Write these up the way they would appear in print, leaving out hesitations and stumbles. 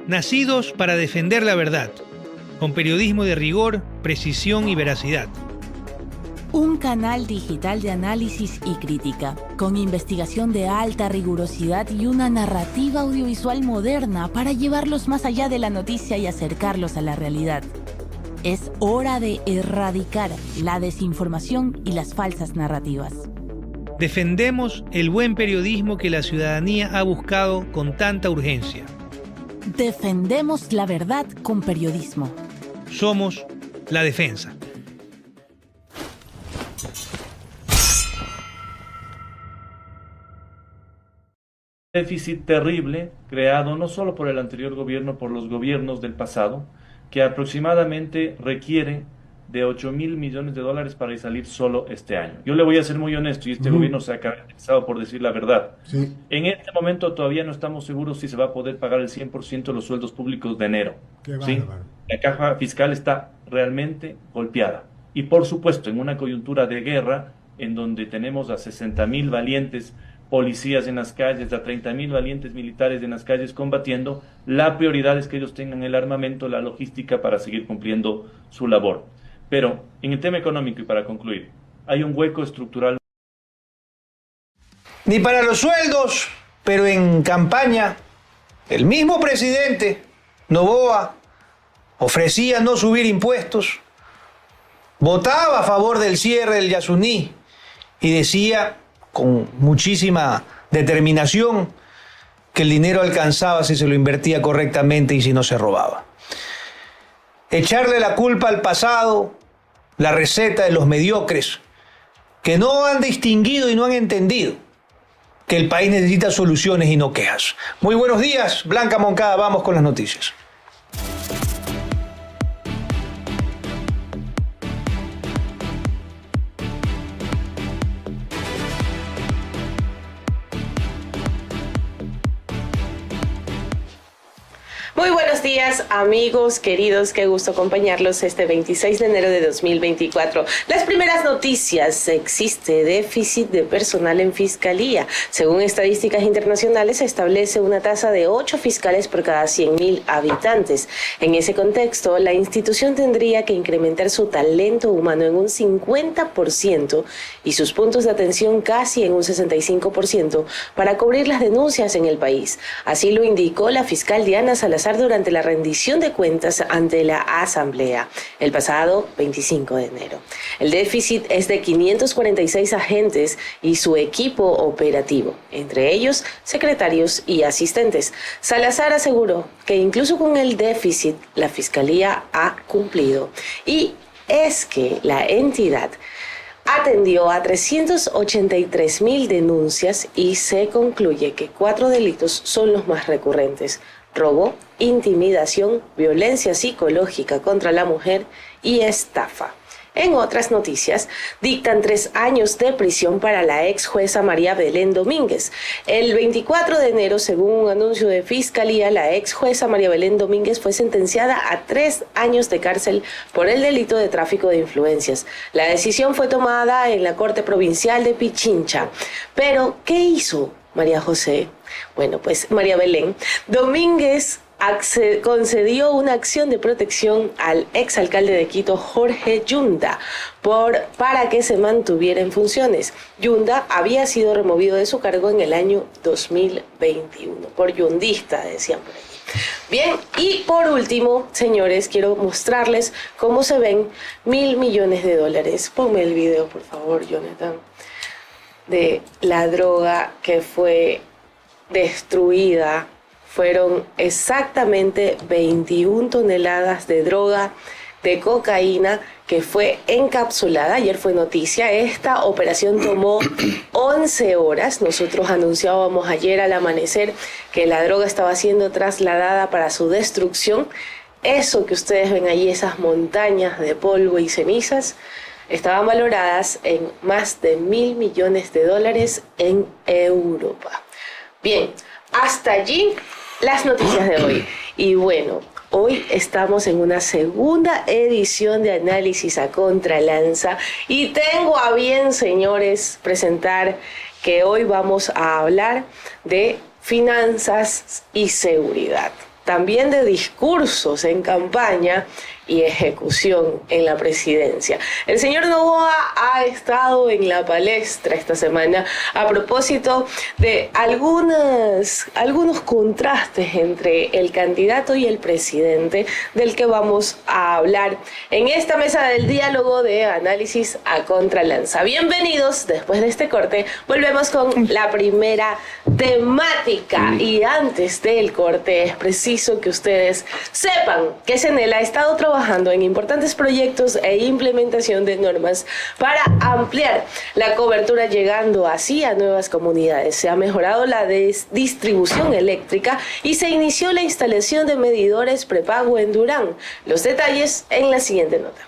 nacidos para defender la verdad, con periodismo de rigor, precisión y veracidad. Un canal digital de análisis y crítica, con investigación de alta rigurosidad y una narrativa audiovisual moderna para llevarlos más allá de la noticia y acercarlos a la realidad. Es hora de erradicar la desinformación y las falsas narrativas. Defendemos el buen periodismo que la ciudadanía ha buscado con tanta urgencia. Defendemos la verdad con periodismo. Somos La Defensa. Déficit terrible creado no solo por el anterior gobierno, por los gobiernos del pasado, que aproximadamente requiere de 8.000 millones de dólares para salir solo este año. Yo le voy a ser muy honesto, y este gobierno se ha caracterizado por decir la verdad. Sí. En este momento todavía no estamos seguros si se va a poder pagar el 100% de los sueldos públicos de enero. Qué ¿Sí? bárbaro. La caja fiscal está realmente golpeada. Y por supuesto, en una coyuntura de guerra, en donde tenemos a 60.000 valientes policías en las calles, a 30.000 valientes militares en las calles combatiendo, la prioridad es que ellos tengan el armamento, la logística para seguir cumpliendo su labor. Pero en el tema económico, y para concluir, hay un hueco estructural. Ni para los sueldos, pero en campaña, el mismo presidente, Noboa, ofrecía no subir impuestos, votaba a favor del cierre del Yasuní y decía con muchísima determinación que el dinero alcanzaba si se lo invertía correctamente y si no se robaba. Echarle la culpa al pasado, la receta de los mediocres, que no han distinguido y no han entendido que el país necesita soluciones y no quejas. Muy buenos días, Blanca Moncada, vamos con las noticias. Muy buenos días, amigos queridos, qué gusto acompañarlos este 26 de enero de 2024. Las primeras noticias: existe déficit de personal en Fiscalía. Según estadísticas internacionales, se establece una tasa de 8 fiscales por cada 100.000 habitantes. En ese contexto, la institución tendría que incrementar su talento humano en un 50% y sus puntos de atención casi en un 65% para cubrir las denuncias en el país. Así lo indicó la fiscal Diana Salazar durante la rendición de cuentas ante la Asamblea el pasado 25 de enero. El déficit es de 546 agentes y su equipo operativo, entre ellos secretarios y asistentes. Salazar aseguró que incluso con el déficit la Fiscalía ha cumplido, y es que la entidad atendió a 383.000 denuncias y se concluye que 4 delitos son los más recurrentes: robo, intimidación, violencia psicológica contra la mujer y estafa. En otras noticias, dictan 3 años de prisión para la ex jueza María Belén Domínguez. El 24 de enero, según un anuncio de Fiscalía, la ex jueza María Belén Domínguez fue sentenciada a 3 años de cárcel por el delito de tráfico de influencias. La decisión fue tomada en la Corte Provincial de Pichincha. Pero, ¿qué hizo María José? Bueno, pues María Belén Domínguez concedió una acción de protección al exalcalde de Quito, Jorge Yunda, para que se mantuviera en funciones. Yunda había sido removido de su cargo en el año 2021, por yundista, decían por ahí. Bien, y por último, señores, quiero mostrarles cómo se ven 1.000 millones de dólares. Ponme el video, por favor, Jonathan, de la droga que fue destruida. Fueron exactamente 21 toneladas de droga de cocaína que fue encapsulada. Ayer fue noticia. Esta operación tomó 11 horas. Nosotros anunciábamos ayer al amanecer que la droga estaba siendo trasladada para su destrucción. Eso que ustedes ven allí, esas montañas de polvo y cenizas, estaban valoradas en más de 1.000 millones de dólares en Europa. Bien, hasta allí las noticias de hoy. Y bueno, hoy estamos en una segunda edición de Análisis a Contralanza y tengo a bien, señores, presentar que hoy vamos a hablar de finanzas y seguridad. también de discursos en campaña y ejecución en la presidencia. El señor Noboa ha estado en la palestra esta semana a propósito de algunos contrastes entre el candidato y el presidente, del que vamos a hablar en esta mesa del diálogo de análisis a contralanza. Bienvenidos. Después de este corte volvemos con la primera temática, y antes del corte es preciso que ustedes sepan que CNEL ha estado trabajando en importantes proyectos e implementación de normas para ampliar la cobertura, llegando así a nuevas comunidades. Se ha mejorado la distribución eléctrica y se inició la instalación de medidores prepago en Durán. Los detalles en la siguiente nota.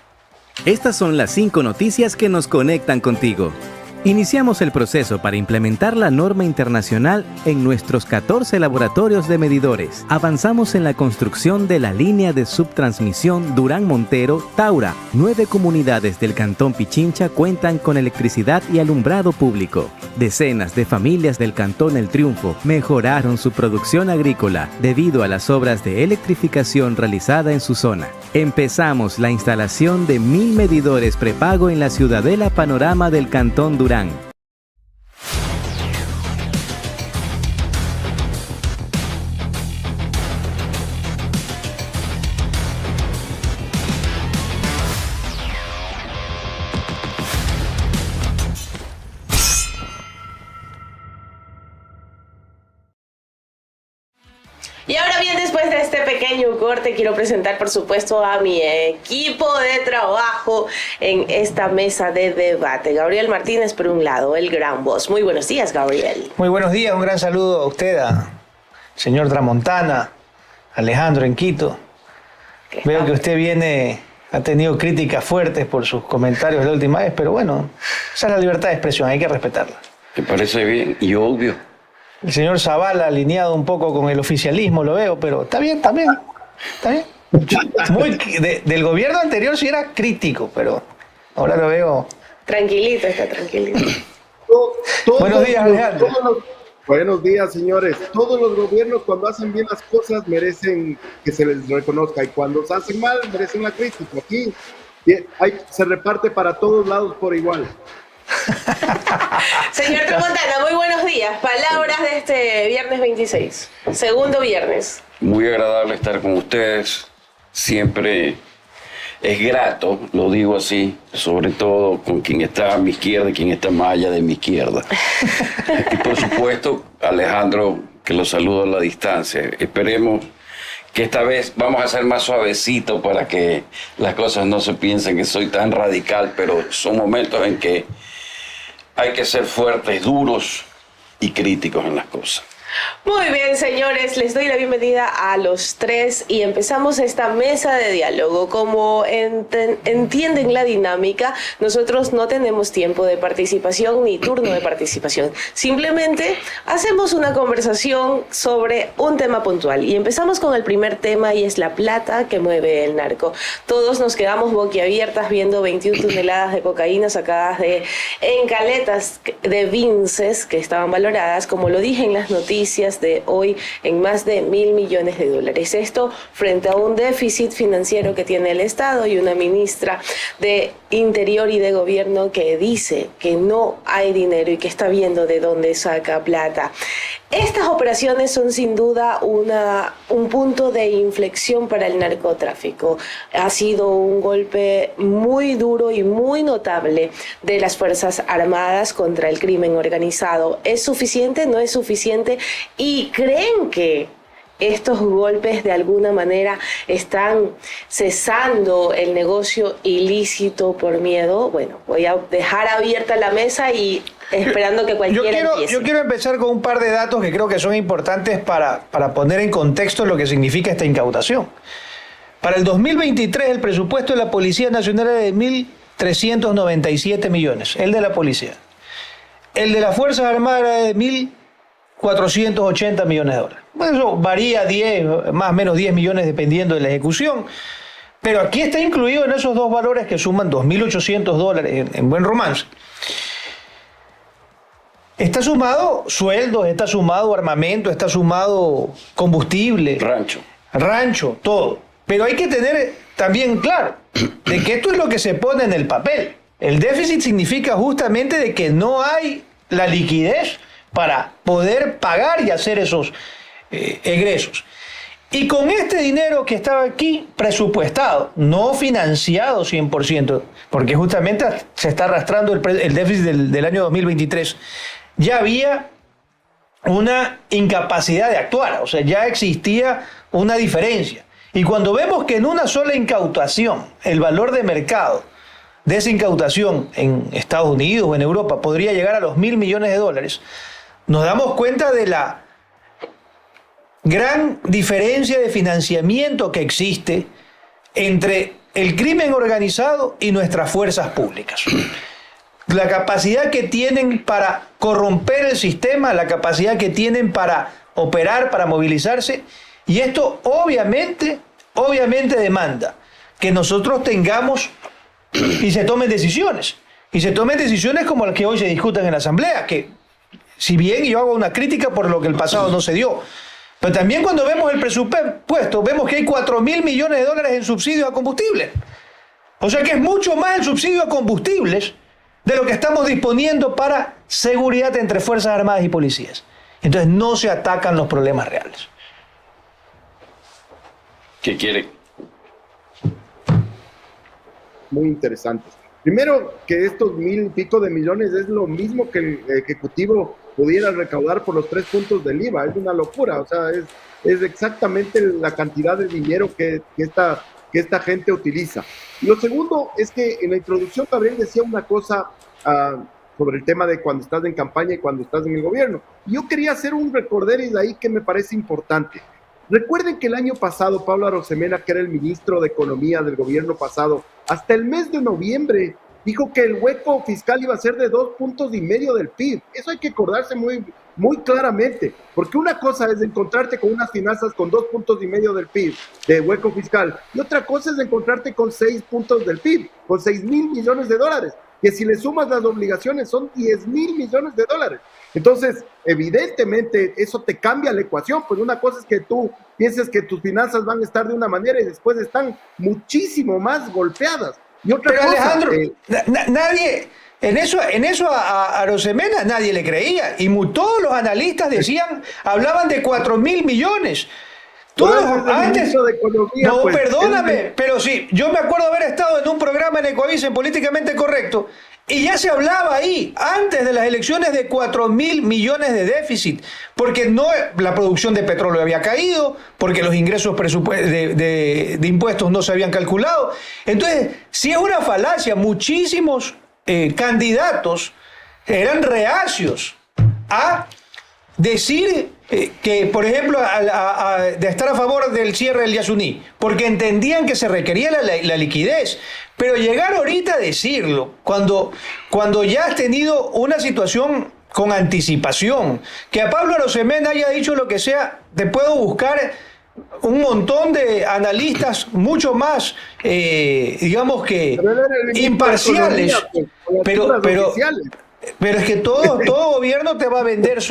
Estas son las 5 noticias que nos conectan contigo. Iniciamos el proceso para implementar la norma internacional en nuestros 14 laboratorios de medidores. Avanzamos en la construcción de la línea de subtransmisión Durán-Montero-Taura. 9 comunidades del Cantón Pichincha cuentan con electricidad y alumbrado público. Decenas de familias del Cantón El Triunfo mejoraron su producción agrícola debido a las obras de electrificación realizada en su zona. Empezamos la instalación de 1000 medidores prepago en la Ciudadela Panorama del Cantón Durán. Y ahora bien, después de este pequeño corte, quiero presentar, por supuesto, a mi equipo de trabajo en esta mesa de debate. Gabriel Martínez, por un lado, el gran voz. Muy buenos días, Gabriel. Muy buenos días, un gran saludo a usted, a señor Tramontana, Alejandro en Quito. Veo que usted ha tenido críticas fuertes por sus comentarios la última vez, pero bueno, esa es la libertad de expresión, hay que respetarla. ¿Te parece bien y obvio? El señor Zavala alineado un poco con el oficialismo, lo veo, pero está bien. Del gobierno anterior sí era crítico, pero ahora lo veo... Tranquilito, está tranquilito. Buenos días, Alejandro. Buenos días, señores. Todos los gobiernos, cuando hacen bien las cosas, merecen que se les reconozca, y cuando se hacen mal, merecen la crítica. Aquí se reparte para todos lados por igual. Señor Tramontana, muy buenos días. Palabras de este viernes 26, segundo viernes. Muy agradable estar con ustedes. Siempre es grato, lo digo así, sobre todo con quien está a mi izquierda y quien está más allá de mi izquierda. Y por supuesto, Alejandro, que lo saludo a la distancia. Esperemos que esta vez vamos a ser más suavecito para que las cosas no se piensen que soy tan radical, pero son momentos en que hay que ser fuertes, duros y críticos en las cosas. Muy bien, señores, les doy la bienvenida a los tres y empezamos esta mesa de diálogo. Como entienden la dinámica, nosotros no tenemos tiempo de participación ni turno de participación. Simplemente hacemos una conversación sobre un tema puntual y empezamos con el primer tema, y es la plata que mueve el narco. Todos nos quedamos boquiabiertas viendo 21 toneladas de cocaína sacadas en caletas de vinces que estaban valoradas, como lo dije en las noticias de hoy, en más de $1.000 millones. Esto frente a un déficit financiero que tiene el Estado y una ministra de Interior y de Gobierno que dice que no hay dinero y que está viendo de dónde saca plata. Estas operaciones son sin duda un punto de inflexión para el narcotráfico. Ha sido un golpe muy duro y muy notable de las Fuerzas Armadas contra el crimen organizado. ¿Es suficiente? ¿No es suficiente? ¿Y creen que estos golpes de alguna manera están cesando el negocio ilícito por miedo? Bueno, voy a dejar abierta la mesa y esperando que cualquiera empiece. Yo quiero empezar con un par de datos que creo que son importantes para poner en contexto lo que significa esta incautación. Para el 2023 el presupuesto de la Policía Nacional era de 1.397 millones, el de la policía. El de las Fuerzas Armadas era de 1.480 millones de dólares. Bueno, eso varía más o menos 10 millones dependiendo de la ejecución. Pero aquí está incluido en esos dos valores que suman 2.800 dólares en buen romance. Está sumado sueldos, está sumado armamento, está sumado combustible. Rancho. rancho, todo. Pero hay que tener también claro de que esto es lo que se pone en el papel. El déficit significa justamente de que no hay la liquidez para poder pagar y hacer esos egresos. Y con este dinero que estaba aquí presupuestado, no financiado 100%, porque justamente se está arrastrando el déficit del año 2023, ya había una incapacidad de actuar, o sea, ya existía una diferencia. Y cuando vemos que en una sola incautación, el valor de mercado de esa incautación en Estados Unidos o en Europa podría llegar a los $1.000 millones, nos damos cuenta de la gran diferencia de financiamiento que existe entre el crimen organizado y nuestras fuerzas públicas. La capacidad que tienen para corromper el sistema, la capacidad que tienen para operar, para movilizarse, y esto obviamente demanda que nosotros tengamos y se tomen decisiones como las que hoy se discutan en la Asamblea, que si bien yo hago una crítica por lo que el pasado no se dio, pero también cuando vemos el presupuesto, vemos que hay $4.000 millones en subsidios a combustible. O sea que es mucho más el subsidio a combustibles de lo que estamos disponiendo para seguridad entre Fuerzas Armadas y policías. Entonces no se atacan los problemas reales. ¿Qué quiere? Muy interesantes. Primero, que estos 1.000 y pico de millones es lo mismo que el Ejecutivo pudiera recaudar por los 3 puntos del IVA. Es una locura, o sea, es exactamente la cantidad de dinero que esta gente utiliza. Y lo segundo es que en la introducción Gabriel decía una cosa sobre el tema de cuando estás en campaña y cuando estás en el gobierno. Y yo quería hacer un recorderis de ahí que me parece importante. Recuerden que el año pasado Pablo Arosemena, que era el ministro de Economía del gobierno pasado, hasta el mes de noviembre dijo que el hueco fiscal iba a ser de 2,5 puntos del PIB. Eso hay que acordarse muy, muy claramente, porque una cosa es encontrarte con unas finanzas con 2,5 puntos del PIB de hueco fiscal, y otra cosa es encontrarte con 6 puntos del PIB, con $6.000 millones, que si le sumas las obligaciones son $10.000 millones. Entonces, evidentemente, eso te cambia la ecuación, pues una cosa es que tú pienses que tus finanzas van a estar de una manera y después están muchísimo más golpeadas. Y otra Pero cosa, Alejandro, nadie, en eso a Arosemena nadie le creía, y todos los analistas decían, hablaban de 4.000 millones. Todos antes, Economía, no, pues, perdóname, pero sí, yo me acuerdo haber estado en un programa en Ecoavisa, en Políticamente Correcto, y ya se hablaba ahí, antes de las elecciones, de 4.000 millones de déficit, porque la producción de petróleo había caído, porque los ingresos de impuestos no se habían calculado. Entonces, si es una falacia, muchísimos candidatos eran reacios a decir que, por ejemplo, de estar a favor del cierre del Yasuní, porque entendían que se requería la liquidez. Pero llegar ahorita a decirlo, cuando ya has tenido una situación con anticipación, que a Pablo Arosemena haya dicho lo que sea, te puedo buscar un montón de analistas mucho más, digamos que imparciales, pero es que todo gobierno te va a vender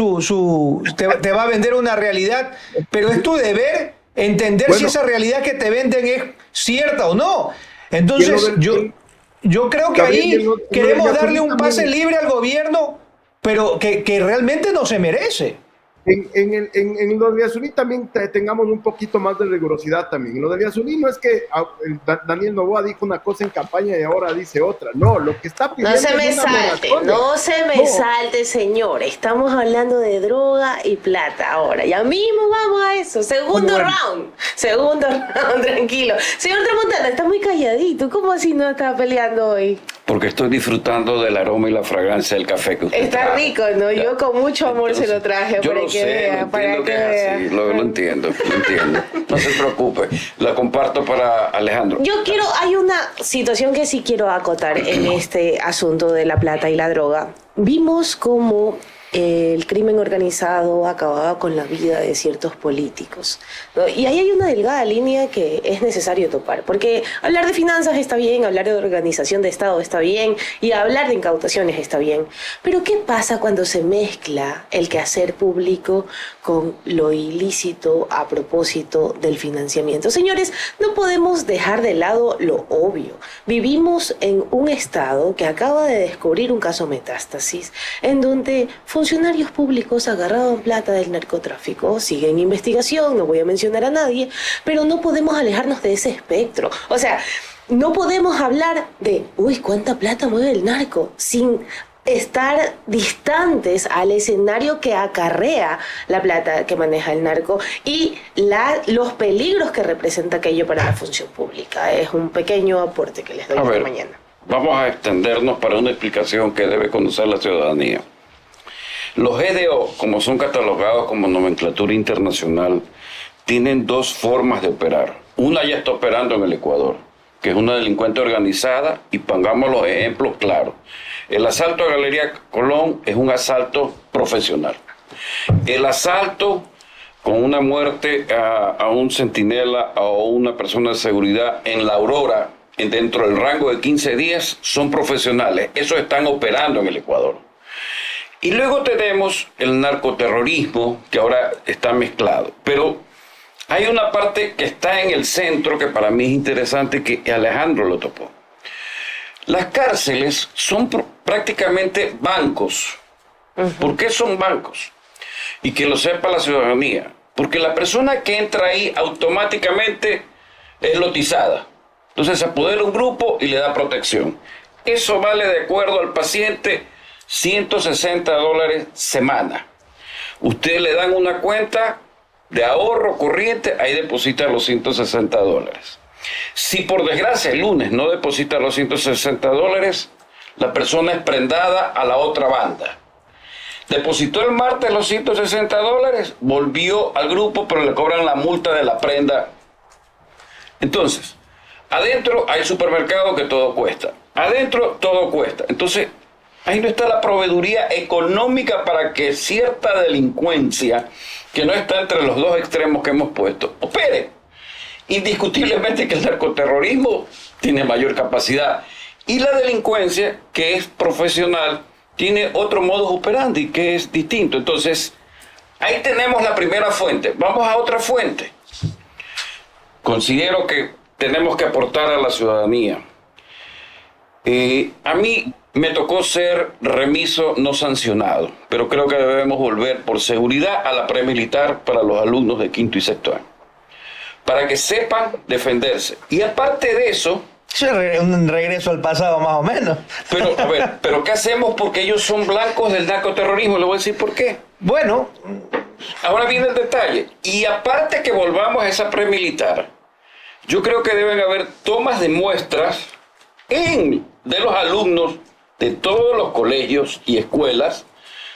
te va a vender una realidad, pero es tu deber entender si esa realidad que te venden es cierta o no. Entonces, yo creo que ahí queremos darle un pase libre al gobierno, pero que realmente no se merece. En lo de Yasuní también tengamos un poquito más de rigurosidad también. En lo de Yasuní no es que Daniel Noboa dijo una cosa en campaña y ahora dice otra. No, lo que está pidiendo no se me salte, señor. Estamos hablando de droga y plata ahora. Ya mismo vamos a eso. Segundo round, tranquilo. Señor Tramontana, está muy calladito. ¿Cómo así no está peleando hoy? Porque estoy disfrutando del aroma y la fragancia del café que usted está trajo. Rico, ¿no? Yo con mucho amor se lo traje yo para lo que sé, vea, para que vea. Sí, lo entiendo. No se preocupe, la comparto para Alejandro. Hay una situación que sí quiero acotar en este asunto de la plata y la droga. Vimos cómo el crimen organizado acababa con la vida de ciertos políticos, ¿no? Y ahí hay una delgada línea que es necesario topar, porque hablar de finanzas está bien, hablar de organización de Estado está bien, y hablar de incautaciones está bien. Pero ¿qué pasa cuando se mezcla el quehacer público con lo ilícito a propósito del financiamiento? Señores, no podemos dejar de lado lo obvio. Vivimos en un Estado que acaba de descubrir un caso Metástasis, en donde funcionarios públicos agarraban plata del narcotráfico. Sigue en investigación, no voy a mencionar a nadie, pero no podemos alejarnos de ese espectro. O sea, no podemos hablar de, uy, ¿cuánta plata mueve el narco? Sin estar distantes al escenario que acarrea la plata que maneja el narco y los peligros que representa aquello para la función pública. Es un pequeño aporte que les doy esta mañana. Vamos a extendernos para una explicación que debe conocer la ciudadanía. Los GDO, como son catalogados como nomenclatura internacional, tienen dos formas de operar. Una ya está operando en el Ecuador, que es una delincuente organizada, y pongamos los ejemplos claros. El asalto a Galería Colón es un asalto profesional. El asalto con una muerte a un centinela o una persona de seguridad en La Aurora, dentro del rango de 15 días, son profesionales. Esos están operando en el Ecuador. Y luego tenemos el narcoterrorismo, que ahora está mezclado. Pero hay una parte que está en el centro que para mí es interesante, que Alejandro lo topó. Las cárceles son prácticamente bancos. ¿Por qué son bancos? Y que lo sepa la ciudadanía. Porque la persona que entra ahí automáticamente es lotizada. Entonces se apodera un grupo y le da protección. Eso vale, de acuerdo al paciente, $160 semana. Usted le dan una cuenta de ahorro corriente, ahí deposita los $160. Si por desgracia el lunes no deposita los $160, la persona es prendada a la otra banda. Depositó el martes los $160, volvió al grupo, pero le cobran la multa de la prenda. Entonces, adentro hay supermercado que todo cuesta. Adentro todo cuesta. Entonces, ahí no está la proveeduría económica para que cierta delincuencia, que no está entre los dos extremos que hemos puesto, opere. Indiscutiblemente que el narcoterrorismo tiene mayor capacidad y la delincuencia, que es profesional, tiene otro modus operandi que es distinto. Entonces, ahí tenemos la primera fuente. Vamos a otra fuente. Considero que tenemos que aportar a la ciudadanía. A mí me tocó ser remiso no sancionado, pero creo que debemos volver por seguridad a la premilitar para los alumnos de quinto y sexto año, para que sepan defenderse. Y aparte de eso... Es un regreso al pasado más o menos. Pero, a ver, ¿pero qué hacemos? Porque ellos son blancos del narcoterrorismo. Le voy a decir por qué. Bueno, ahora viene el detalle. Y aparte que volvamos a esa premilitar, yo creo que deben haber tomas de muestras de los alumnos de todos los colegios y escuelas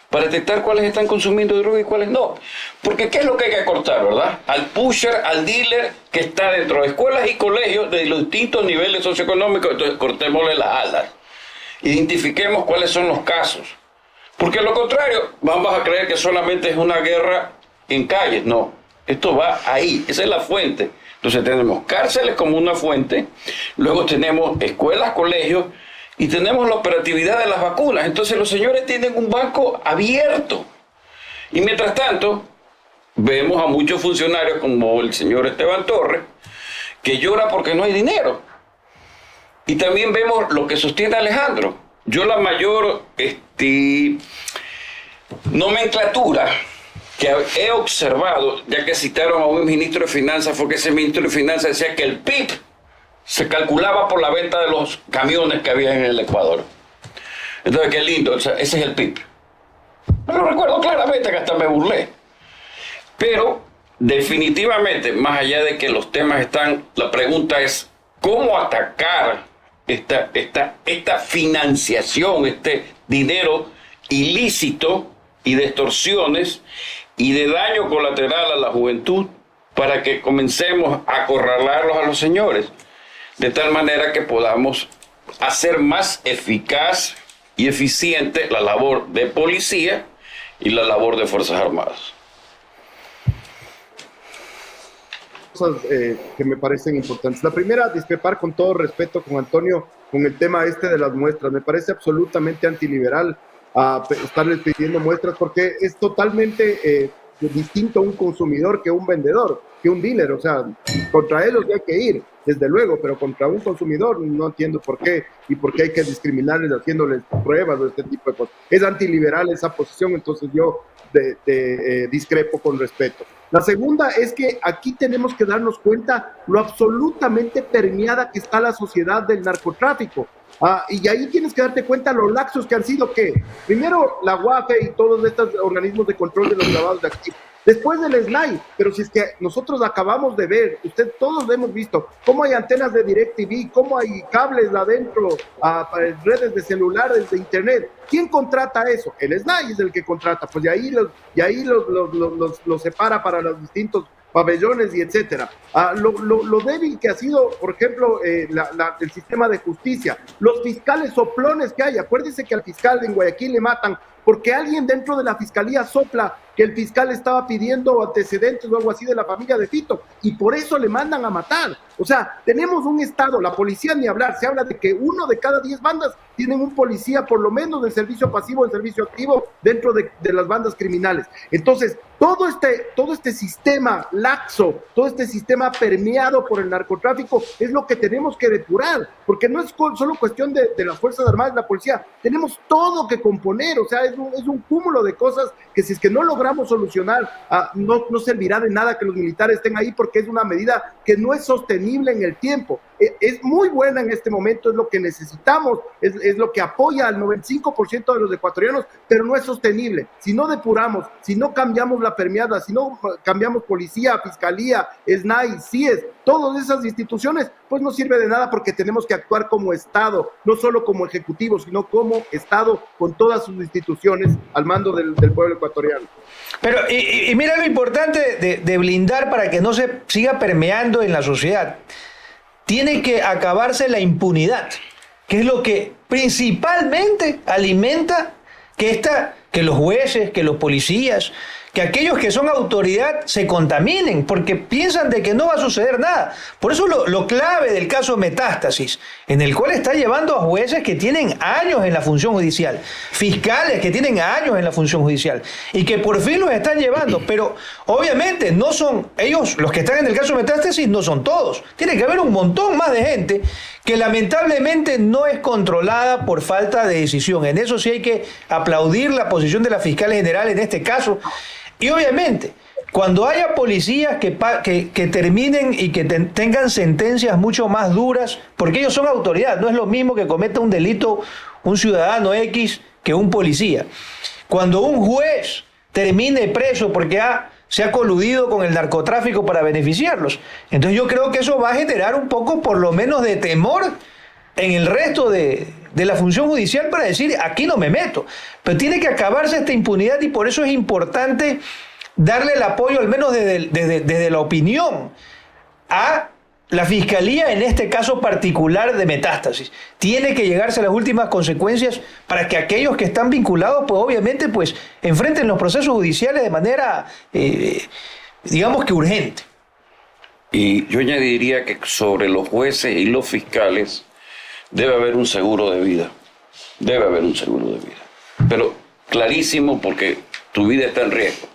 para detectar cuáles están consumiendo droga y cuáles no. Porque ¿qué es lo que hay que cortar, verdad? Al pusher, al dealer que está dentro de escuelas y colegios de los distintos niveles socioeconómicos. Entonces cortémosle las alas. Identifiquemos cuáles son los casos. Porque a lo contrario, vamos a creer que solamente es una guerra en calles. No, esto va ahí, esa es la fuente. Entonces tenemos cárceles como una fuente, luego tenemos escuelas, colegios, y tenemos la operatividad de las vacunas. Entonces los señores tienen un banco abierto. Y mientras tanto, vemos a muchos funcionarios como el señor Esteban Torres, que llora porque no hay dinero. Y también vemos lo que sostiene Alejandro. Yo la mayor nomenclatura que he observado, ya que citaron a un ministro de Finanzas, fue que ese ministro de Finanzas decía que el PIB se calculaba por la venta de los camiones que había en el Ecuador. Entonces, qué lindo, o sea, ese es el PIB. Me lo recuerdo claramente, que hasta me burlé. Pero, definitivamente, más allá de que los temas están, la pregunta es, ¿cómo atacar esta financiación, este dinero ilícito y de extorsiones y de daño colateral a la juventud, para que comencemos a acorralarlos a los señores, de tal manera que podamos hacer más eficaz y eficiente la labor de policía y la labor de Fuerzas Armadas. Cosas que me parecen importantes. La primera, discrepar con todo respeto con Antonio con el tema de las muestras. Me parece absolutamente antiliberal estarles pidiendo muestras porque es totalmente distinto un consumidor que un vendedor, que un dealer. O sea, contra ellos hay que ir, desde luego, pero contra un consumidor no entiendo por qué y por qué hay que discriminarles haciéndoles pruebas o este tipo de cosas. Es antiliberal esa posición, entonces yo discrepo con respeto. La segunda es que aquí tenemos que darnos cuenta lo absolutamente permeada que está la sociedad del narcotráfico. Y ahí tienes que darte cuenta los laxos que han sido que, primero, la UAFE y todos estos organismos de control de los lavados de activos. Después del SNAI, pero si es que nosotros acabamos de ver, todos hemos visto cómo hay antenas de DirecTV, cómo hay cables adentro, redes de celulares, de internet. ¿Quién contrata eso? El SNAI es el que contrata, pues de ahí los separa para los distintos pabellones y etcétera. Lo débil que ha sido, por ejemplo, el sistema de justicia, los fiscales soplones que hay. Acuérdense que al fiscal en Guayaquil le matan porque alguien dentro de la fiscalía sopla que el fiscal estaba pidiendo antecedentes o algo así de la familia de Fito, y por eso le mandan a matar. O sea, tenemos un Estado, la policía ni hablar, se habla de que 1 de cada 10 bandas tienen un policía, por lo menos del servicio pasivo, del servicio activo, dentro de las bandas criminales. Entonces, todo este sistema laxo, todo este sistema permeado por el narcotráfico, es lo que tenemos que depurar, porque no es solo cuestión de las Fuerzas Armadas y la policía, tenemos todo que componer. O sea, es un cúmulo de cosas que si es que no logramos solucionar, no servirá de nada que los militares estén ahí, porque es una medida que no es sostenible en el tiempo. Es muy buena en este momento, es lo que necesitamos, es lo que apoya al 95% de los ecuatorianos, pero no es sostenible. Si no depuramos, si no cambiamos la permeada, si no cambiamos policía, fiscalía, SNAI, CIES, todas esas instituciones, pues no sirve de nada, porque tenemos que actuar como Estado, no solo como Ejecutivo, sino como Estado, con todas sus instituciones al mando del pueblo ecuatoriano. Pero, y mira lo importante de blindar para que no se siga permeando en la sociedad. Tiene que acabarse la impunidad, que es lo que principalmente alimenta que los jueces, que los policías, que aquellos que son autoridad se contaminen, porque piensan de que no va a suceder nada. Por eso lo clave del caso Metástasis, en el cual está llevando a jueces que tienen años en la función judicial, fiscales que tienen años en la función judicial, y que por fin los están llevando, pero obviamente no son ellos, los que están en el caso Metástasis no son todos. Tiene que haber un montón más de gente que lamentablemente no es controlada por falta de decisión. En eso sí hay que aplaudir la posición de la fiscal general en este caso. Y obviamente, cuando haya policías que terminen y que tengan sentencias mucho más duras, porque ellos son autoridad, no es lo mismo que cometa un delito un ciudadano X que un policía. Cuando un juez termine preso porque se ha coludido con el narcotráfico para beneficiarlos, entonces yo creo que eso va a generar un poco, por lo menos, de temor en el resto de la función judicial para decir, aquí no me meto. Pero tiene que acabarse esta impunidad, y por eso es importante darle el apoyo, al menos desde la opinión, a la Fiscalía en este caso particular de Metástasis. Tiene que llegarse a las últimas consecuencias para que aquellos que están vinculados, pues obviamente, pues enfrenten los procesos judiciales de manera, digamos que urgente. Y yo añadiría que sobre los jueces y los fiscales debe haber un seguro de vida. Debe haber un seguro de vida. Pero clarísimo, porque tu vida está en riesgo.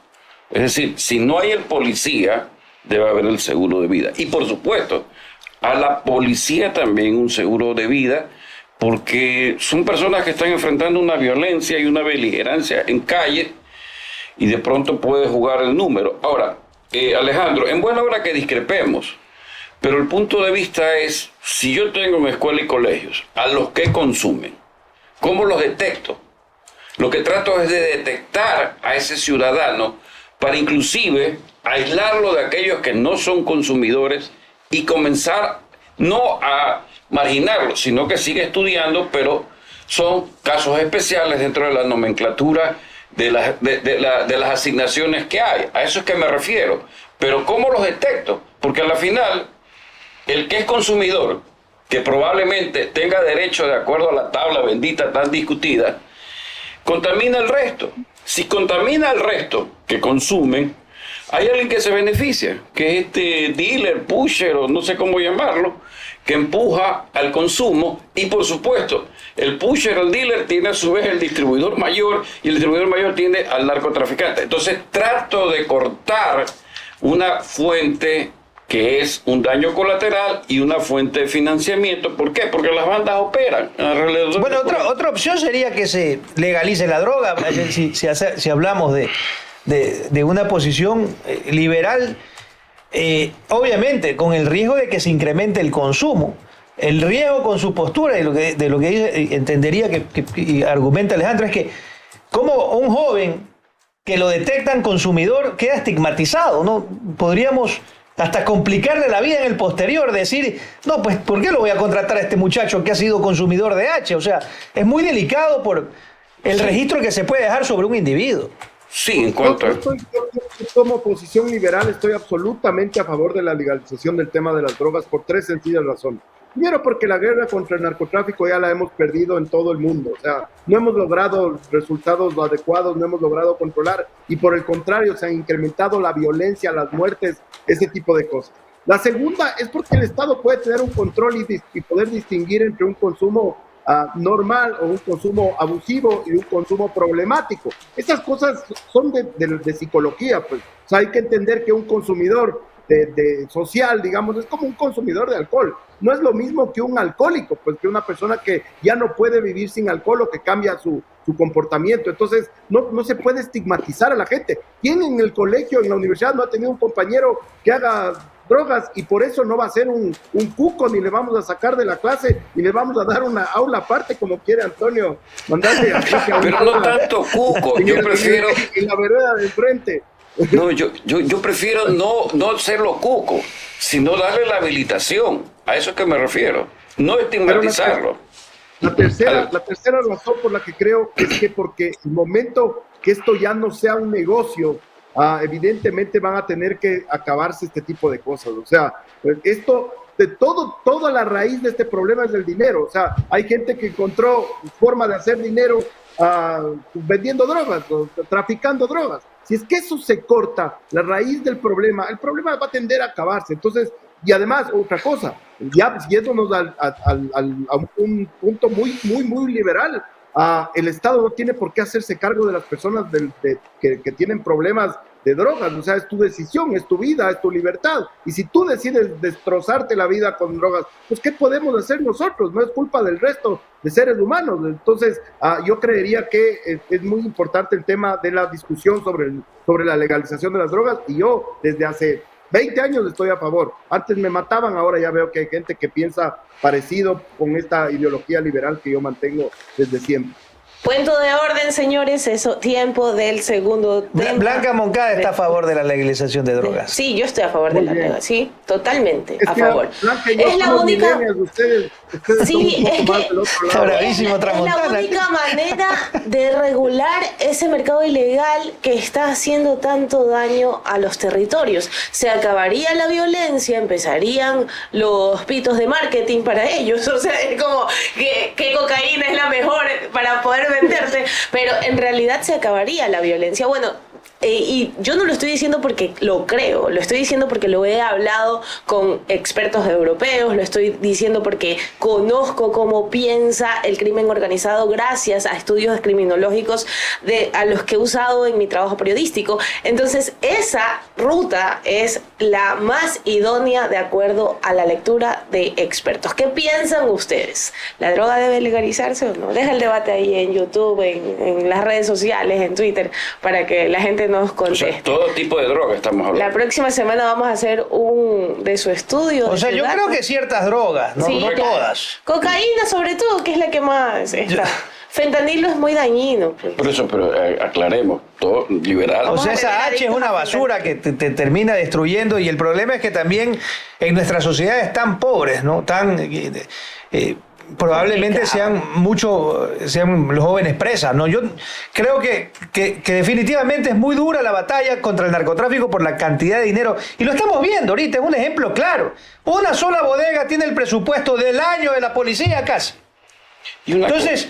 Es decir, si no hay el policía, debe haber el seguro de vida. Y por supuesto, a la policía también un seguro de vida, porque son personas que están enfrentando una violencia y una beligerancia en calle, y de pronto puede jugar el número. Ahora, Alejandro, en buena hora que discrepemos, pero el punto de vista es, si yo tengo en escuela y colegios a los que consumen, ¿cómo los detecto? Lo que trato es de detectar a ese ciudadano para inclusive aislarlo de aquellos que no son consumidores y comenzar no a marginarlo, sino que sigue estudiando, pero son casos especiales dentro de la nomenclatura de las asignaciones que hay. A eso es que me refiero. Pero ¿cómo los detecto? Porque a la final, el que es consumidor, que probablemente tenga derecho de acuerdo a la tabla bendita tan discutida, contamina el resto. Si contamina al resto que consumen, hay alguien que se beneficia, que es este dealer, pusher o no sé cómo llamarlo, que empuja al consumo y por supuesto el pusher, el dealer tiene a su vez el distribuidor mayor y el distribuidor mayor tiene al narcotraficante. Entonces trato de cortar una fuente que es un daño colateral y una fuente de financiamiento. ¿Por qué? Porque las bandas operan alrededor. Bueno, otra opción sería que se legalice la droga, si hablamos de una posición liberal, obviamente con el riesgo de que se incremente el consumo. El riesgo con su postura y de lo que dice, entendería que argumenta Alejandro es que como un joven que lo detectan consumidor queda estigmatizado, ¿no? Podríamos hasta complicarle la vida en el posterior, decir, no, pues, ¿por qué lo voy a contratar a este muchacho que ha sido consumidor de H? O sea, es muy delicado por el registro que se puede dejar sobre un individuo. Sí, en cuanto a... Yo como posición liberal estoy absolutamente a favor de la legalización del tema de las drogas por 3 sencillas razones. Primero, porque la guerra contra el narcotráfico ya la hemos perdido en todo el mundo. O sea, no hemos logrado resultados adecuados, no hemos logrado controlar y por el contrario se han incrementado la violencia, las muertes, ese tipo de cosas. La segunda es porque el Estado puede tener un control y poder distinguir entre un consumo normal o un consumo abusivo y un consumo problemático. Estas cosas son de psicología, pues. O sea, hay que entender que un consumidor de social, digamos, es como un consumidor de alcohol. No es lo mismo que un alcohólico, pues que una persona que ya no puede vivir sin alcohol o que cambia su comportamiento. Entonces, no se puede estigmatizar a la gente. ¿Quién en el colegio, en la universidad, no ha tenido un compañero que haga drogas y por eso no va a ser un cuco, ni le vamos a sacar de la clase, ni le vamos a dar una aula aparte como quiere Antonio mandarle a pero no tanto cuco, yo prefiero... En la vereda de enfrente. No, yo prefiero no hacerlo cuco, sino darle la habilitación. A eso es que me refiero. No estigmatizarlo. La tercera razón por la que creo es que porque el momento que esto ya no sea un negocio, evidentemente van a tener que acabarse este tipo de cosas. O sea, toda la raíz de este problema es el dinero. O sea, hay gente que encontró forma de hacer dinero vendiendo drogas, o traficando drogas. Si es que eso se corta, la raíz del problema, el problema va a tender a acabarse. Entonces, y además, otra cosa, ya yéndonos a un punto muy liberal, el Estado no tiene por qué hacerse cargo de las personas que tienen problemas de drogas. O sea, es tu decisión, es tu vida, es tu libertad. Y si tú decides destrozarte la vida con drogas, pues ¿qué podemos hacer nosotros? No es culpa del resto de seres humanos. Entonces, yo creería que es muy importante el tema de la discusión sobre la legalización de las drogas, y yo desde hace 20 años estoy a favor. Antes me mataban, ahora ya veo que hay gente que piensa parecido con esta ideología liberal que yo mantengo desde siempre. Punto de orden, señores, eso, tiempo del segundo tema. Blanca Moncada está a favor de la legalización de drogas. Sí, yo estoy a favor de la droga, sí, totalmente es a favor. Blanca y yo es la única. Ustedes Sí, es que Está bravísimo, es la única manera de regular ese mercado ilegal que está haciendo tanto daño a los territorios. Se acabaría la violencia, empezarían los pitos de marketing para ellos. O sea, es como que cocaína es la mejor para poder venderte, pero en realidad se acabaría la violencia. Bueno, y yo no lo estoy diciendo porque lo creo, lo estoy diciendo porque lo he hablado con expertos europeos, lo estoy diciendo porque conozco cómo piensa el crimen organizado gracias a estudios criminológicos a los que he usado en mi trabajo periodístico. Entonces, esa ruta es la más idónea de acuerdo a la lectura de expertos. ¿Qué piensan ustedes? ¿La droga debe legalizarse o no? Deja el debate ahí en YouTube, en las redes sociales, en Twitter, para que la gente nos conteste. O sea, todo tipo de droga estamos hablando. La próxima semana vamos a hacer de su estudio. O sea, yo creo que ciertas drogas, no, sí, no claro. Todas. Cocaína sobre todo, que es la que más está. Fentanilo es muy dañino. Pues. Por eso, pero aclaremos, todo liberal. O sea, esa H es una basura que te termina destruyendo, y el problema es que también en nuestras sociedades tan pobres, ¿no? Probablemente sean los jóvenes presas, ¿no? Yo creo que definitivamente es muy dura la batalla contra el narcotráfico por la cantidad de dinero, y lo estamos viendo ahorita, es un ejemplo claro. Una sola bodega tiene el presupuesto del año de la policía casi. Entonces,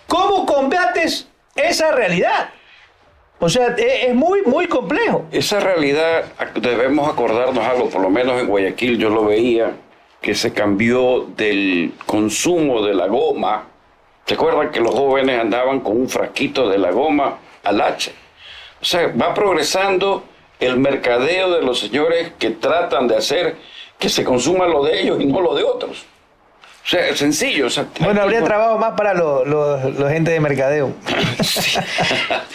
¿cómo combates esa realidad? O sea, es muy, muy complejo. Esa realidad, debemos acordarnos algo, por lo menos en Guayaquil yo lo veía, que se cambió del consumo de la goma. ¿Se acuerdan que los jóvenes andaban con un frasquito de la goma al hacha? O sea, va progresando el mercadeo de los señores que tratan de hacer que se consuma lo de ellos y no lo de otros. O sea, es sencillo. O sea, bueno, habría trabajo más para los gente de mercadeo.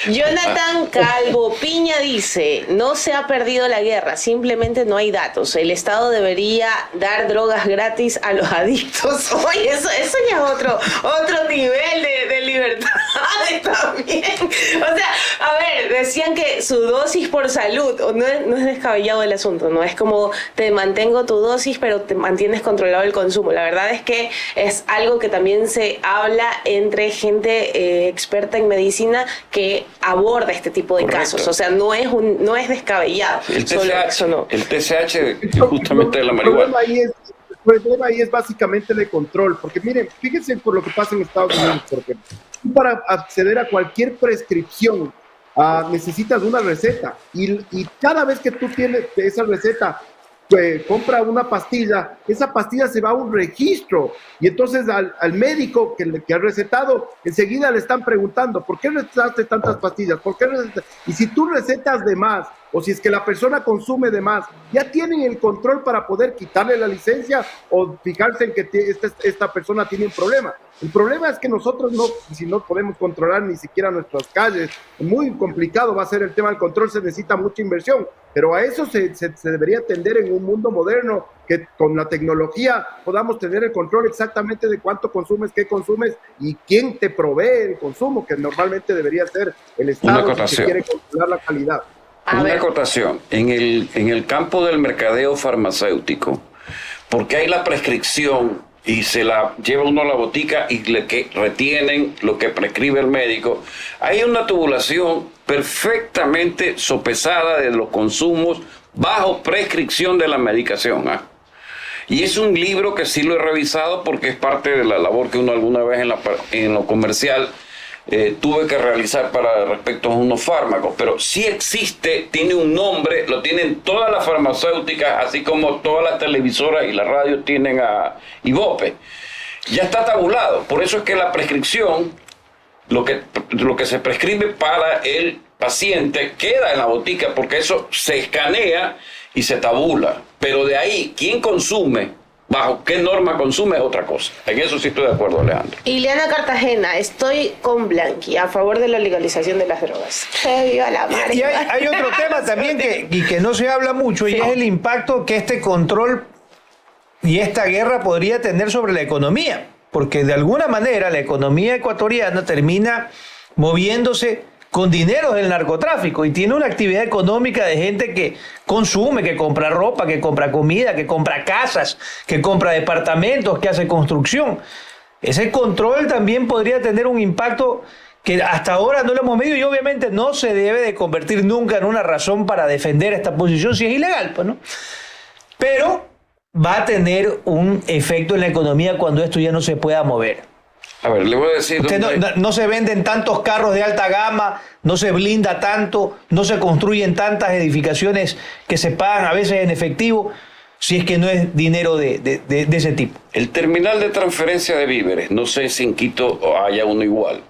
Jonathan Calvo Piña dice, no se ha perdido la guerra, simplemente no hay datos. El Estado debería dar drogas gratis a los adictos. Oye, eso ya es otro nivel de libertades también. O sea, a ver, decían que su dosis por salud, no es descabellado el asunto, ¿no? Es como te mantengo tu dosis, pero te mantienes controlado el consumo. La verdad es que es algo que también se habla entre gente experta en medicina que aborda este tipo de casos. O sea, no es descabellado. El TSH justamente de la marihuana. El problema ahí es básicamente de control, porque miren, fíjense por lo que pasa en Estados Unidos, por ejemplo. Tú para acceder a cualquier prescripción necesitas una receta y cada vez que tú tienes esa receta, compra una pastilla, esa pastilla se va a un registro y entonces al médico que ha recetado, enseguida le están preguntando, ¿por qué recetaste tantas pastillas? ¿Por qué Y si tú recetas de más, o si es que la persona consume de más, ya tienen el control para poder quitarle la licencia o fijarse en que esta persona tiene un problema. El problema es que nosotros si no podemos controlar ni siquiera nuestras calles, muy complicado va a ser el tema del control, se necesita mucha inversión, pero a eso se debería atender en un mundo moderno, que con la tecnología podamos tener el control exactamente de cuánto consumes, qué consumes y quién te provee el consumo, que normalmente debería ser el Estado si se quiere controlar la calidad. Una acotación, en el campo del mercadeo farmacéutico, porque hay la prescripción y se la lleva uno a la botica y que retienen lo que prescribe el médico, hay una tubulación perfectamente sopesada de los consumos bajo prescripción de la medicación. Y es un libro que sí lo he revisado porque es parte de la labor que uno alguna vez en lo comercial tuve que realizar para respecto a unos fármacos, pero sí existe, tiene un nombre, lo tienen todas las farmacéuticas, así como todas las televisoras y las radios tienen a Ibope. Ya está tabulado, por eso es que la prescripción, lo que se prescribe para el paciente queda en la botica, porque eso se escanea y se tabula, pero de ahí, ¿quién consume? Bajo qué norma consume es otra cosa. En eso sí estoy de acuerdo, Alejandro. Ileana Cartagena, estoy con Blanqui a favor de la legalización de las drogas. ¡Viva la madre! Y hay otro tema también que no se habla mucho, y es el impacto que este control y esta guerra podría tener sobre la economía, porque de alguna manera la economía ecuatoriana termina moviéndose con dinero del narcotráfico y tiene una actividad económica de gente que consume, que compra ropa, que compra comida, que compra casas, que compra departamentos, que hace construcción. Ese control también podría tener un impacto que hasta ahora no lo hemos medido y obviamente no se debe de convertir nunca en una razón para defender esta posición si es ilegal, pues, ¿no? Pero va a tener un efecto en la economía cuando esto ya no se pueda mover. A ver, le voy a decir... No se venden tantos carros de alta gama, no se blinda tanto, no se construyen tantas edificaciones que se pagan a veces en efectivo, si es que no es dinero de ese tipo. El terminal de transferencia de víveres, no sé si en Quito haya uno igual.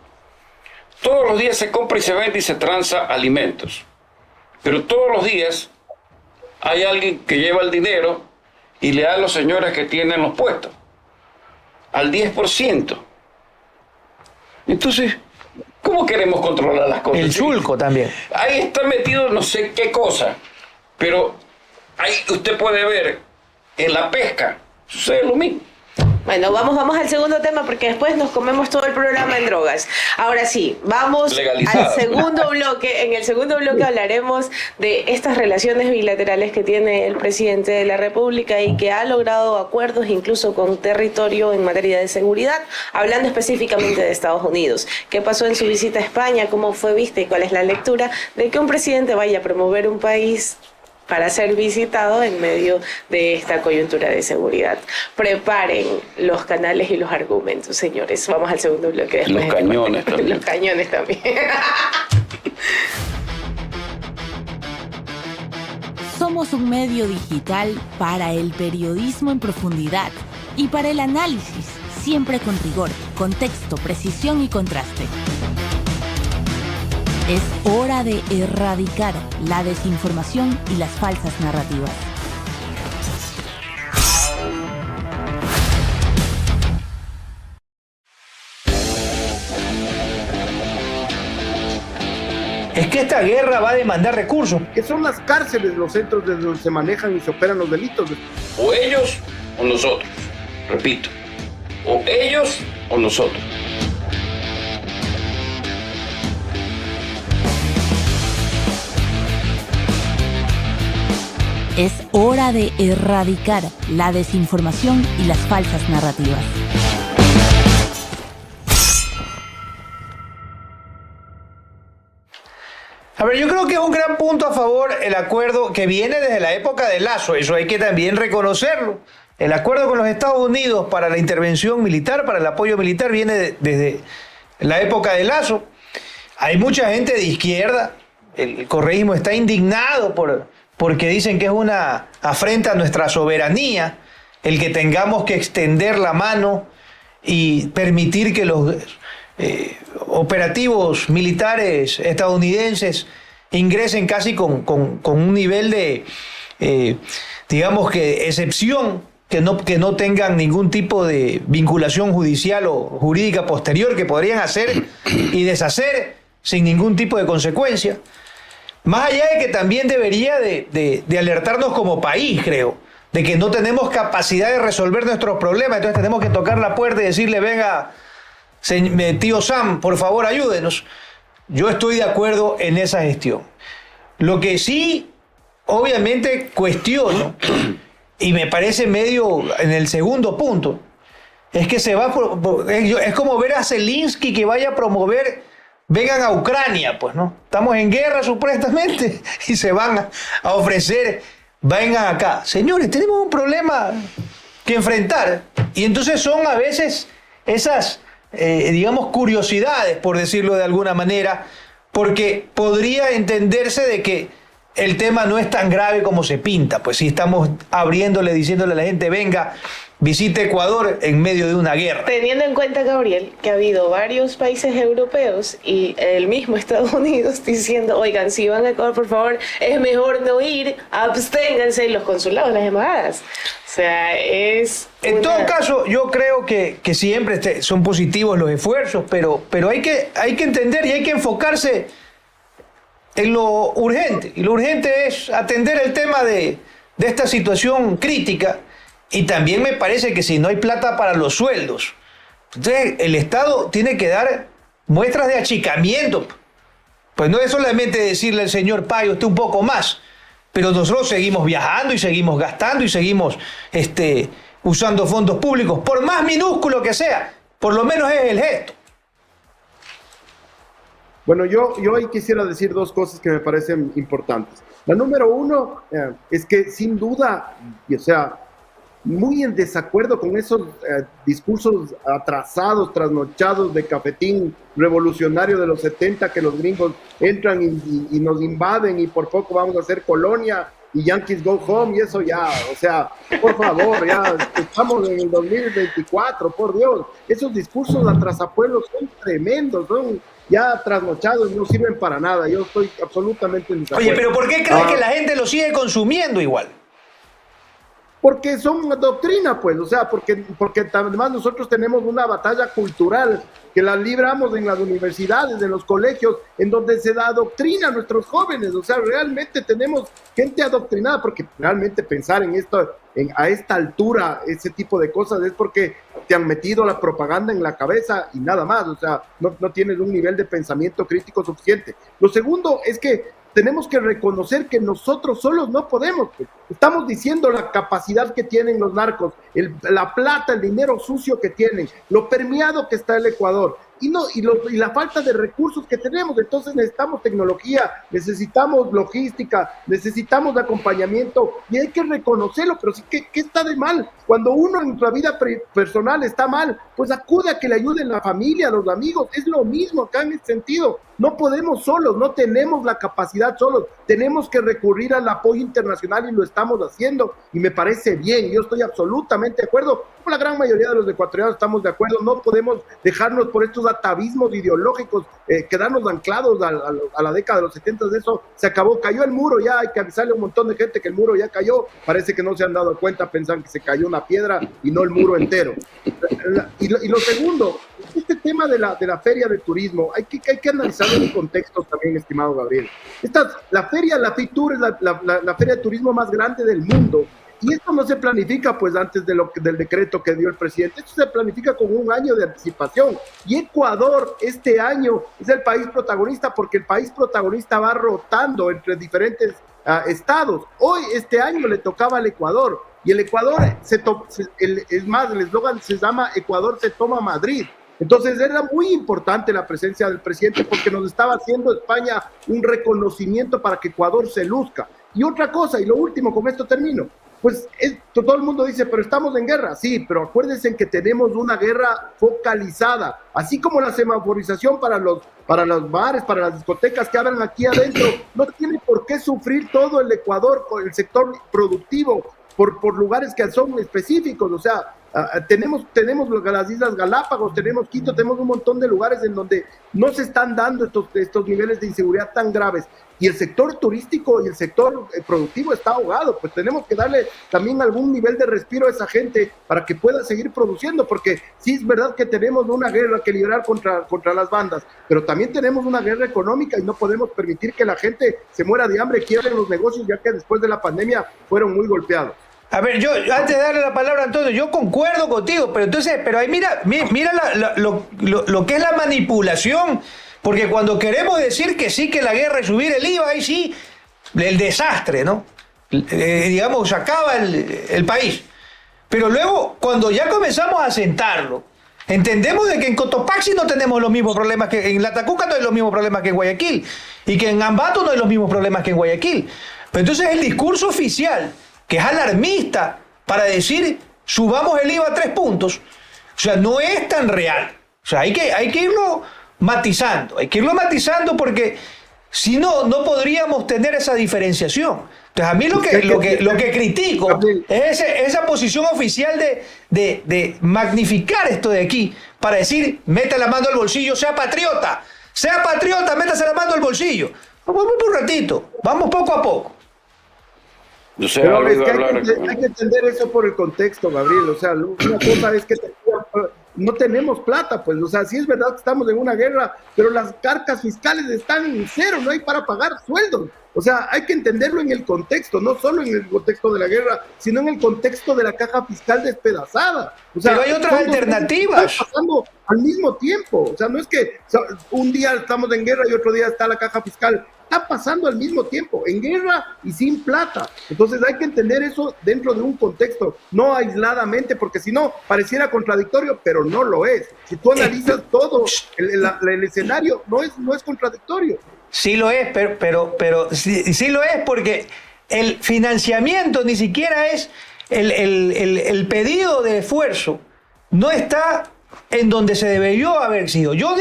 Todos los días se compra y se vende y se transa alimentos. Pero todos los días hay alguien que lleva el dinero y le da a los señores que tienen los puestos al 10%. Entonces, ¿cómo queremos controlar las cosas? El chulco también. Ahí está metido no sé qué cosa, pero ahí usted puede ver en la pesca, sucede lo mismo. Bueno, vamos al segundo tema porque después nos comemos todo el programa en drogas. Ahora sí, vamos al segundo bloque. En el segundo bloque hablaremos de estas relaciones bilaterales que tiene el presidente de la República y que ha logrado acuerdos incluso con territorio en materia de seguridad, hablando específicamente de Estados Unidos. ¿Qué pasó en su visita a España? ¿Cómo fue vista y cuál es la lectura de que un presidente vaya a promover un país para ser visitado en medio de esta coyuntura de seguridad? Preparen los canales y los argumentos, señores. Vamos al segundo bloque. Los cañones también. Los cañones también. Somos un medio digital para el periodismo en profundidad y para el análisis, siempre con rigor, contexto, precisión y contraste. Es hora de erradicar la desinformación y las falsas narrativas. Es que esta guerra va a demandar recursos. Que son las cárceles los centros desde donde se manejan y se operan los delitos. O ellos o nosotros. Repito, o ellos o nosotros. Es hora de erradicar la desinformación y las falsas narrativas. A ver, yo creo que es un gran punto a favor el acuerdo que viene desde la época de Lasso, eso hay que también reconocerlo. El acuerdo con los Estados Unidos para la intervención militar, para el apoyo militar, viene desde la época de Lasso. Hay mucha gente de izquierda, el correísmo está indignado porque dicen que es una afrenta a nuestra soberanía el que tengamos que extender la mano y permitir que los operativos militares estadounidenses ingresen casi con un nivel de, digamos que, excepción, que no tengan ningún tipo de vinculación judicial o jurídica posterior, que podrían hacer y deshacer sin ningún tipo de consecuencia. Más allá de que también debería de alertarnos como país, creo, de que no tenemos capacidad de resolver nuestros problemas, entonces tenemos que tocar la puerta y decirle, venga, tío Sam, por favor ayúdenos. Yo estoy de acuerdo en esa gestión. Lo que sí, obviamente, cuestiono, y me parece medio en el segundo punto, es que se va es como ver a Zelensky que vaya a promover, vengan a Ucrania, pues, ¿no? Estamos en guerra supuestamente y se van a ofrecer, vengan acá. Señores, tenemos un problema que enfrentar y entonces son a veces esas digamos, curiosidades, por decirlo de alguna manera, porque podría entenderse de que el tema no es tan grave como se pinta, pues si estamos diciéndole a la gente, venga, visite Ecuador en medio de una guerra. Teniendo en cuenta, Gabriel, que ha habido varios países europeos y el mismo Estados Unidos diciendo, oigan, si van a Ecuador, por favor, es mejor no ir, absténganse en los consulados, las embajadas. O sea, En todo caso, yo creo que siempre son positivos los esfuerzos, pero hay que entender y hay que enfocarse en lo urgente. Y lo urgente es atender el tema de esta situación crítica. Y también me parece que si no hay plata para los sueldos, entonces el Estado tiene que dar muestras de achicamiento. Pues no es solamente decirle al señor, pague usted un poco más, pero nosotros seguimos viajando y seguimos gastando y seguimos usando fondos públicos, por más minúsculo que sea, por lo menos es el gesto. Bueno, yo ahí quisiera decir dos cosas que me parecen importantes. La número uno es que sin duda, muy en desacuerdo con esos discursos atrasados, trasnochados de cafetín revolucionario de los 70, que los gringos entran y nos invaden y por poco vamos a hacer colonia y Yankees go home y eso ya, por favor, ya estamos en el 2024, por Dios. Esos discursos atrasapueblos son tremendos, son ya trasnochados, no sirven para nada. Yo estoy absolutamente en desacuerdo. Oye, pero ¿por qué crees que la gente lo sigue consumiendo igual? Porque son doctrina, pues, porque además nosotros tenemos una batalla cultural que la libramos en las universidades, en los colegios, en donde se da doctrina a nuestros jóvenes, realmente tenemos gente adoctrinada, porque realmente pensar en esto, a esta altura, ese tipo de cosas, es porque te han metido la propaganda en la cabeza y nada más, no tienes un nivel de pensamiento crítico suficiente. Lo segundo es que tenemos que reconocer que nosotros solos no podemos. Estamos diciendo la capacidad que tienen los narcos, la plata, el dinero sucio que tienen, lo permeado que está el Ecuador y la falta de recursos que tenemos. Entonces necesitamos tecnología, necesitamos logística, necesitamos acompañamiento y hay que reconocerlo. Pero sí, ¿qué está de mal? Cuando uno en su vida personal está mal, pues acude a que le ayuden la familia, los amigos. Es lo mismo acá en este sentido. No podemos solos, no tenemos la capacidad solos, tenemos que recurrir al apoyo internacional y lo estamos haciendo y me parece bien, yo estoy absolutamente de acuerdo, como la gran mayoría de los ecuatorianos estamos de acuerdo, no podemos dejarnos por estos atavismos ideológicos, quedarnos anclados a la década de los 70, de eso se acabó, cayó el muro, ya hay que avisarle a un montón de gente que el muro ya cayó, parece que no se han dado cuenta, pensan que se cayó una piedra y no el muro entero. Y lo segundo, este tema de la feria de turismo, hay que analizarlo en contexto también, estimado Gabriel. La FITUR es la feria de turismo más grande del mundo, y esto no se planifica pues antes del decreto que dio el presidente, esto se planifica con un año de anticipación, y Ecuador este año es el país protagonista, porque el país protagonista va rotando entre diferentes estados. Hoy, este año, le tocaba al Ecuador, y el Ecuador, es más, el eslogan se llama Ecuador se toma Madrid. Entonces era muy importante la presencia del presidente porque nos estaba haciendo España un reconocimiento para que Ecuador se luzca. Y otra cosa, y lo último, con esto termino, pues todo el mundo dice, pero estamos en guerra. Sí, pero acuérdense que tenemos una guerra focalizada, así como la semaforización para los bares, para las discotecas que abran aquí adentro, no tiene por qué sufrir todo el Ecuador con el sector productivo por lugares que son específicos. O sea, tenemos las Islas Galápagos, tenemos Quito, tenemos un montón de lugares en donde no se están dando estos niveles de inseguridad tan graves, y el sector turístico y el sector productivo está ahogado. Pues tenemos que darle también algún nivel de respiro a esa gente para que pueda seguir produciendo, porque sí es verdad que tenemos una guerra que librar contra las bandas, pero también tenemos una guerra económica y no podemos permitir que la gente se muera de hambre, quiebren los negocios, ya que después de la pandemia fueron muy golpeados. A ver, yo antes de darle la palabra a Antonio, yo concuerdo contigo, pero ahí mira lo que es la manipulación, porque cuando queremos decir que sí, que la guerra es subir el IVA, ahí sí, el desastre, ¿no? Digamos, se acaba el país. Pero luego, cuando ya comenzamos a sentarlo, entendemos de que en Cotopaxi no tenemos los mismos problemas que en Latacunga, no hay los mismos problemas que en Guayaquil, y que en Ambato no hay los mismos problemas que en Guayaquil. Pero entonces el discurso oficial, que es alarmista, para decir subamos el IVA a 3 puntos, o sea, no es tan real. O sea, hay que irlo matizando, porque si no, no podríamos tener esa diferenciación. Entonces, a mí lo que critico es esa posición oficial de magnificar esto de aquí, para decir, meta la mano al bolsillo, sea patriota, métase la mano al bolsillo. Vamos un ratito, vamos poco a poco. Pero es que hay que entender eso por el contexto, Gabriel. O sea, una cosa es que no tenemos plata, pues. O sea, sí es verdad que estamos en una guerra, pero las cargas fiscales están en cero, no hay para pagar sueldos. O sea, hay que entenderlo en el contexto, no solo en el contexto de la guerra, sino en el contexto de la caja fiscal despedazada. O sea, pero hay otras alternativas. Están pasando al mismo tiempo. O sea, no es que un día estamos en guerra y otro día está la caja fiscal. Está pasando al mismo tiempo, en guerra y sin plata. Entonces hay que entender eso dentro de un contexto, no aisladamente, porque si no, pareciera contradictorio, pero no lo es. Si tú analizas todo el escenario, no es contradictorio. Sí lo es, pero sí lo es, porque el financiamiento ni siquiera es el pedido de esfuerzo, no está en donde se debió haber sido. Yo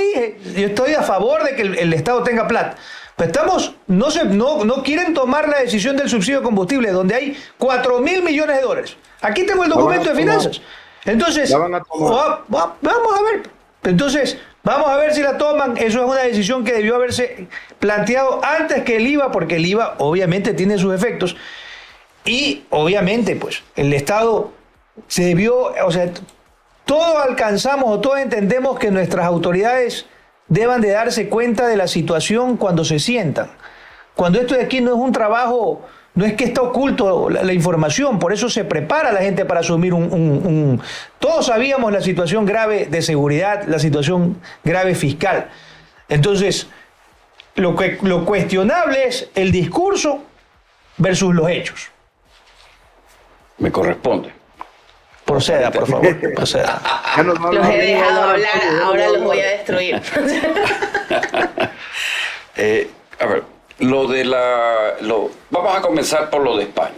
estoy a favor de que el Estado tenga plata. Pero no quieren tomar la decisión del subsidio de combustible, donde hay 4.000 millones de dólares. Aquí tengo el documento de finanzas. Entonces, vamos a ver. Entonces, vamos a ver si la toman. Eso es una decisión que debió haberse planteado antes que el IVA, porque el IVA obviamente tiene sus efectos. Y obviamente, pues, el Estado se debió, o sea, todos alcanzamos o todos entendemos que nuestras autoridades deban de darse cuenta de la situación cuando se sientan. Cuando esto de aquí no es un trabajo, no es que está oculto la información, por eso se prepara la gente para asumir Todos sabíamos la situación grave de seguridad, la situación grave fiscal. Entonces, lo cuestionable es el discurso versus los hechos. Me corresponde. Proceda, por favor, proceda. Los he dejado hablar, ahora los voy a destruir. A ver, vamos a comenzar por lo de España.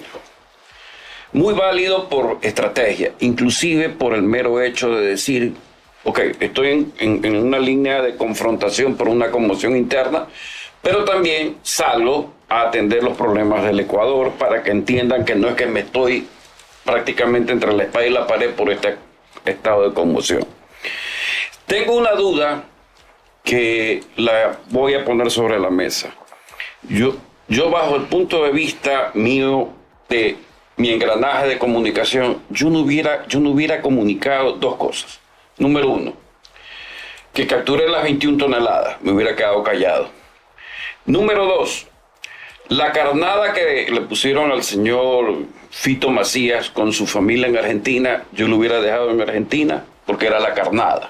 Muy válido por estrategia, inclusive por el mero hecho de decir, Ok, estoy en una línea de confrontación por una conmoción interna, pero también salgo a atender los problemas del Ecuador para que entiendan que no es que me estoy prácticamente entre la espada y la pared por este estado de conmoción. Tengo una duda que la voy a poner sobre la mesa. Yo bajo el punto de vista mío de mi engranaje de comunicación, yo no hubiera comunicado dos cosas. Número uno, que capturé las 21 toneladas, me hubiera quedado callado. Número dos, la carnada que le pusieron al señor Fito Macías con su familia en Argentina, yo lo hubiera dejado en Argentina porque era la carnada.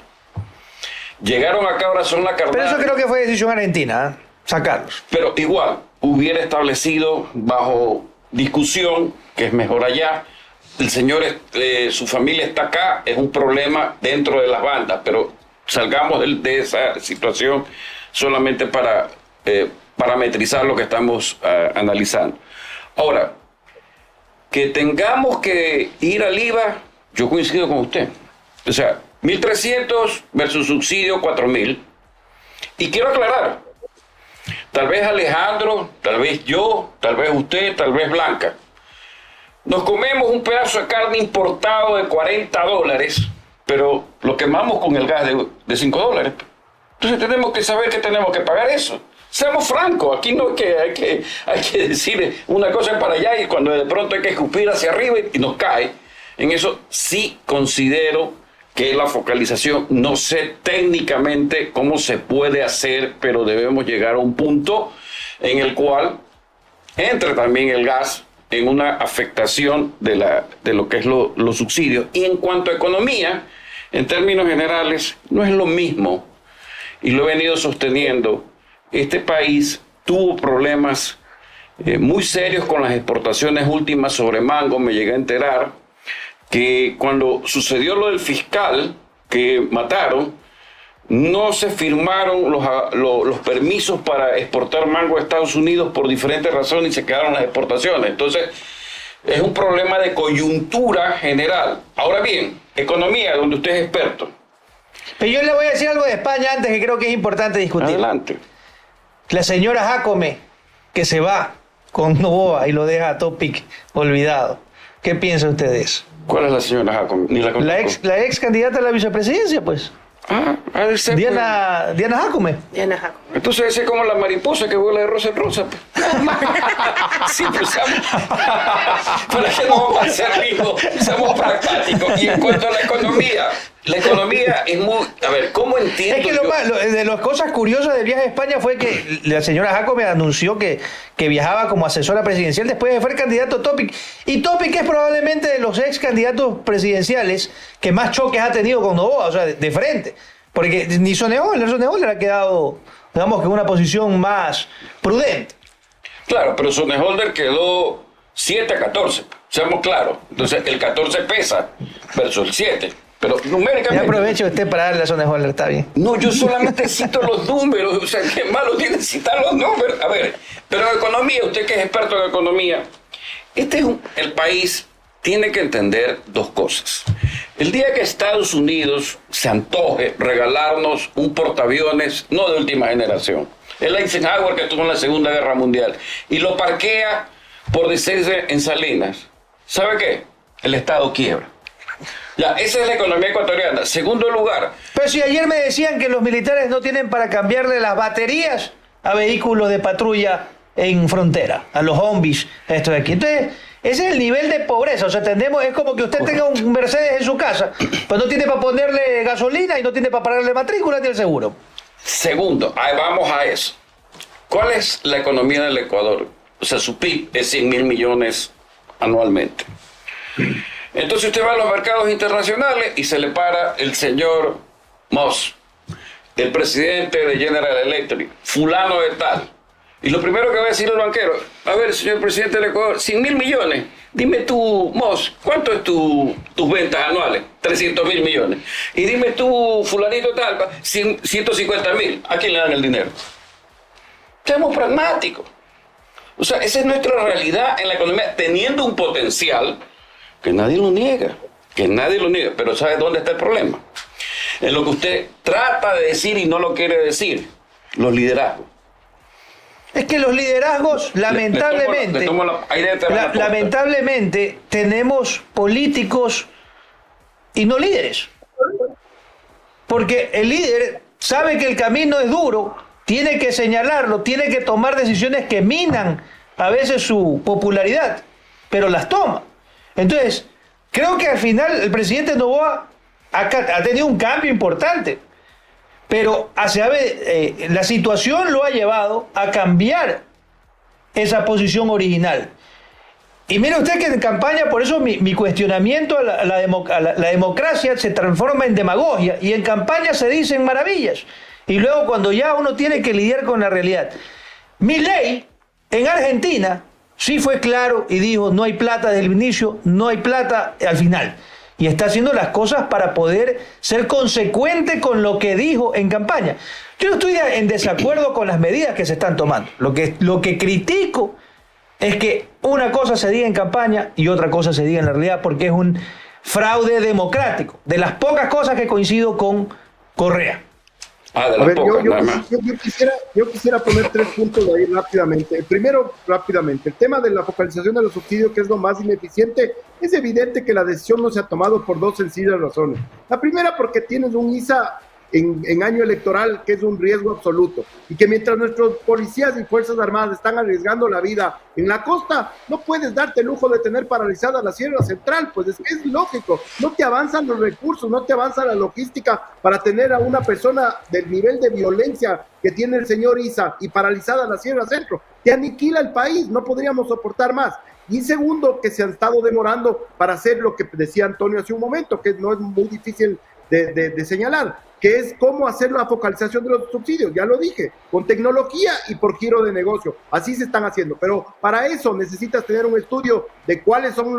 Llegaron acá, ahora son la carnada. Pero eso creo que fue decisión argentina, ¿eh? Sacarlos. Pero igual, hubiera establecido bajo discusión, que es mejor allá. El señor, su familia está acá, es un problema dentro de las bandas, pero salgamos de esa situación solamente para parametrizar lo que estamos analizando. Ahora, que tengamos que ir al IVA, yo coincido con usted. O sea, 1.300 versus subsidio 4.000. Y quiero aclarar, tal vez Alejandro, tal vez yo, tal vez usted, tal vez Blanca, nos comemos un pedazo de carne importado de $40, pero lo quemamos con el gas de $5. Entonces tenemos que saber que tenemos que pagar eso. Seamos francos, aquí no hay que decir una cosa para allá y cuando de pronto hay que escupir hacia arriba y nos cae. En eso sí considero que la focalización, no sé técnicamente cómo se puede hacer, pero debemos llegar a un punto en el cual entre también el gas en una afectación de lo que es los subsidios. Y en cuanto a economía, en términos generales, no es lo mismo, y lo he venido sosteniendo. Este país tuvo problemas muy serios con las exportaciones últimas sobre mango. Me llegué a enterar que cuando sucedió lo del fiscal que mataron, no se firmaron los permisos para exportar mango a Estados Unidos por diferentes razones y se quedaron las exportaciones. Entonces, es un problema de coyuntura general. Ahora bien, economía, donde usted es experto. Pero yo le voy a decir algo de España antes que creo que es importante discutir. Adelante. La señora Jacome, que se va con Noboa y lo deja a Topic olvidado. ¿Qué piensa usted de eso? ¿Cuál es la señora Jacome? Ni la conozco. La ex candidata a la vicepresidencia, pues. Ha de ser, Diana Jacome. Diana Jacome. Entonces ese es como la mariposa que vuela de rosa en rosa. Sí, pues para que no vamos a ser ricos, somos pragmáticos. Y en cuanto a la economía es muy... A ver, ¿cómo entiendo? Es que de las cosas curiosas del viaje a España fue que la señora Jacome anunció que viajaba como asesora presidencial después de ser candidato Topic. Y Topic es probablemente de los ex candidatos presidenciales que más choques ha tenido con Noboa, o sea, de frente. Porque ni Sonneholder ha quedado, digamos que en una posición más prudente. Claro, pero Sonneholder quedó 7-14, seamos claros. Entonces el 14 pesa versus el 7. Pero numéricamente... Ya aprovecho usted para darle a Sonneholder, está bien. No, yo solamente cito los números, o sea, qué malo tiene citar los números. A ver, pero en economía, usted que es experto en economía, el país tiene que entender dos cosas. El día que Estados Unidos se antoje regalarnos un portaaviones, no de última generación, el Eisenhower que estuvo en la Segunda Guerra Mundial, y lo parquea por decirse en Salinas, ¿sabe qué? El Estado quiebra. Ya, esa es la economía ecuatoriana. Segundo lugar. Pero si ayer me decían que los militares no tienen para cambiarle las baterías a vehículos de patrulla en frontera, a los zombies, esto de aquí. Entonces, ese es el nivel de pobreza. O sea, es como que usted tenga un Mercedes en su casa, pues no tiene para ponerle gasolina y no tiene para pagarle matrícula ni el seguro. Segundo, ahí vamos a eso. ¿Cuál es la economía del Ecuador? O sea, su PIB es 100.000 millones anualmente. Entonces usted va a los mercados internacionales y se le para el señor Moss, el presidente de General Electric, fulano de tal. Y lo primero que va a decir el banquero, a ver, señor presidente del Ecuador, 100.000 millones. Dime tú, Moss, ¿cuánto es tus ventas anuales? 300.000 millones. Y dime tú, fulanito tal, 150.000. ¿A quién le dan el dinero? Seamos pragmáticos. O sea, esa es nuestra realidad en la economía, teniendo un potencial que nadie lo niega, pero ¿sabes dónde está el problema? en lo que usted trata de decir y no lo quiere decir, los liderazgos. Es que los liderazgos, lamentablemente, lamentablemente tenemos políticos y no líderes. Porque el líder sabe que el camino es duro, tiene que señalarlo, tiene que tomar decisiones que minan a veces su popularidad, pero las toma. Entonces, creo que al final el presidente Noboa ha tenido un cambio importante. Pero la situación lo ha llevado a cambiar esa posición original. Y mire usted que en campaña, por eso mi cuestionamiento a la democracia se transforma en demagogia, y en campaña se dicen maravillas, y luego cuando ya uno tiene que lidiar con la realidad. Milei en Argentina sí fue claro y dijo: no hay plata desde el inicio, no hay plata al final. Y está haciendo las cosas para poder ser consecuente con lo que dijo en campaña. Yo no estoy en desacuerdo con las medidas que se están tomando. Lo que critico es que una cosa se diga en campaña y otra cosa se diga en la realidad, porque es un fraude democrático. De las pocas cosas que coincido con Correa. Yo quisiera poner 3 puntos ahí rápidamente. El primero, rápidamente, el tema de la focalización de los subsidios, que es lo más ineficiente. Es evidente que la decisión no se ha tomado por 2 sencillas razones. La primera, porque tienes un ISA en año electoral, que es un riesgo absoluto, y que mientras nuestros policías y fuerzas armadas están arriesgando la vida en la costa, no puedes darte el lujo de tener paralizada la Sierra Central. Pues es que es lógico, no te avanzan los recursos, no te avanza la logística para tener a una persona del nivel de violencia que tiene el señor Isa y paralizada la Sierra Centro. Te aniquila el país, no podríamos soportar más. Y segundo, que se han estado demorando para hacer lo que decía Antonio hace un momento, que no es muy difícil de señalar, que es cómo hacer la focalización de los subsidios. Ya lo dije, con tecnología y por giro de negocio. Así se están haciendo, pero para eso necesitas tener un estudio de cuáles son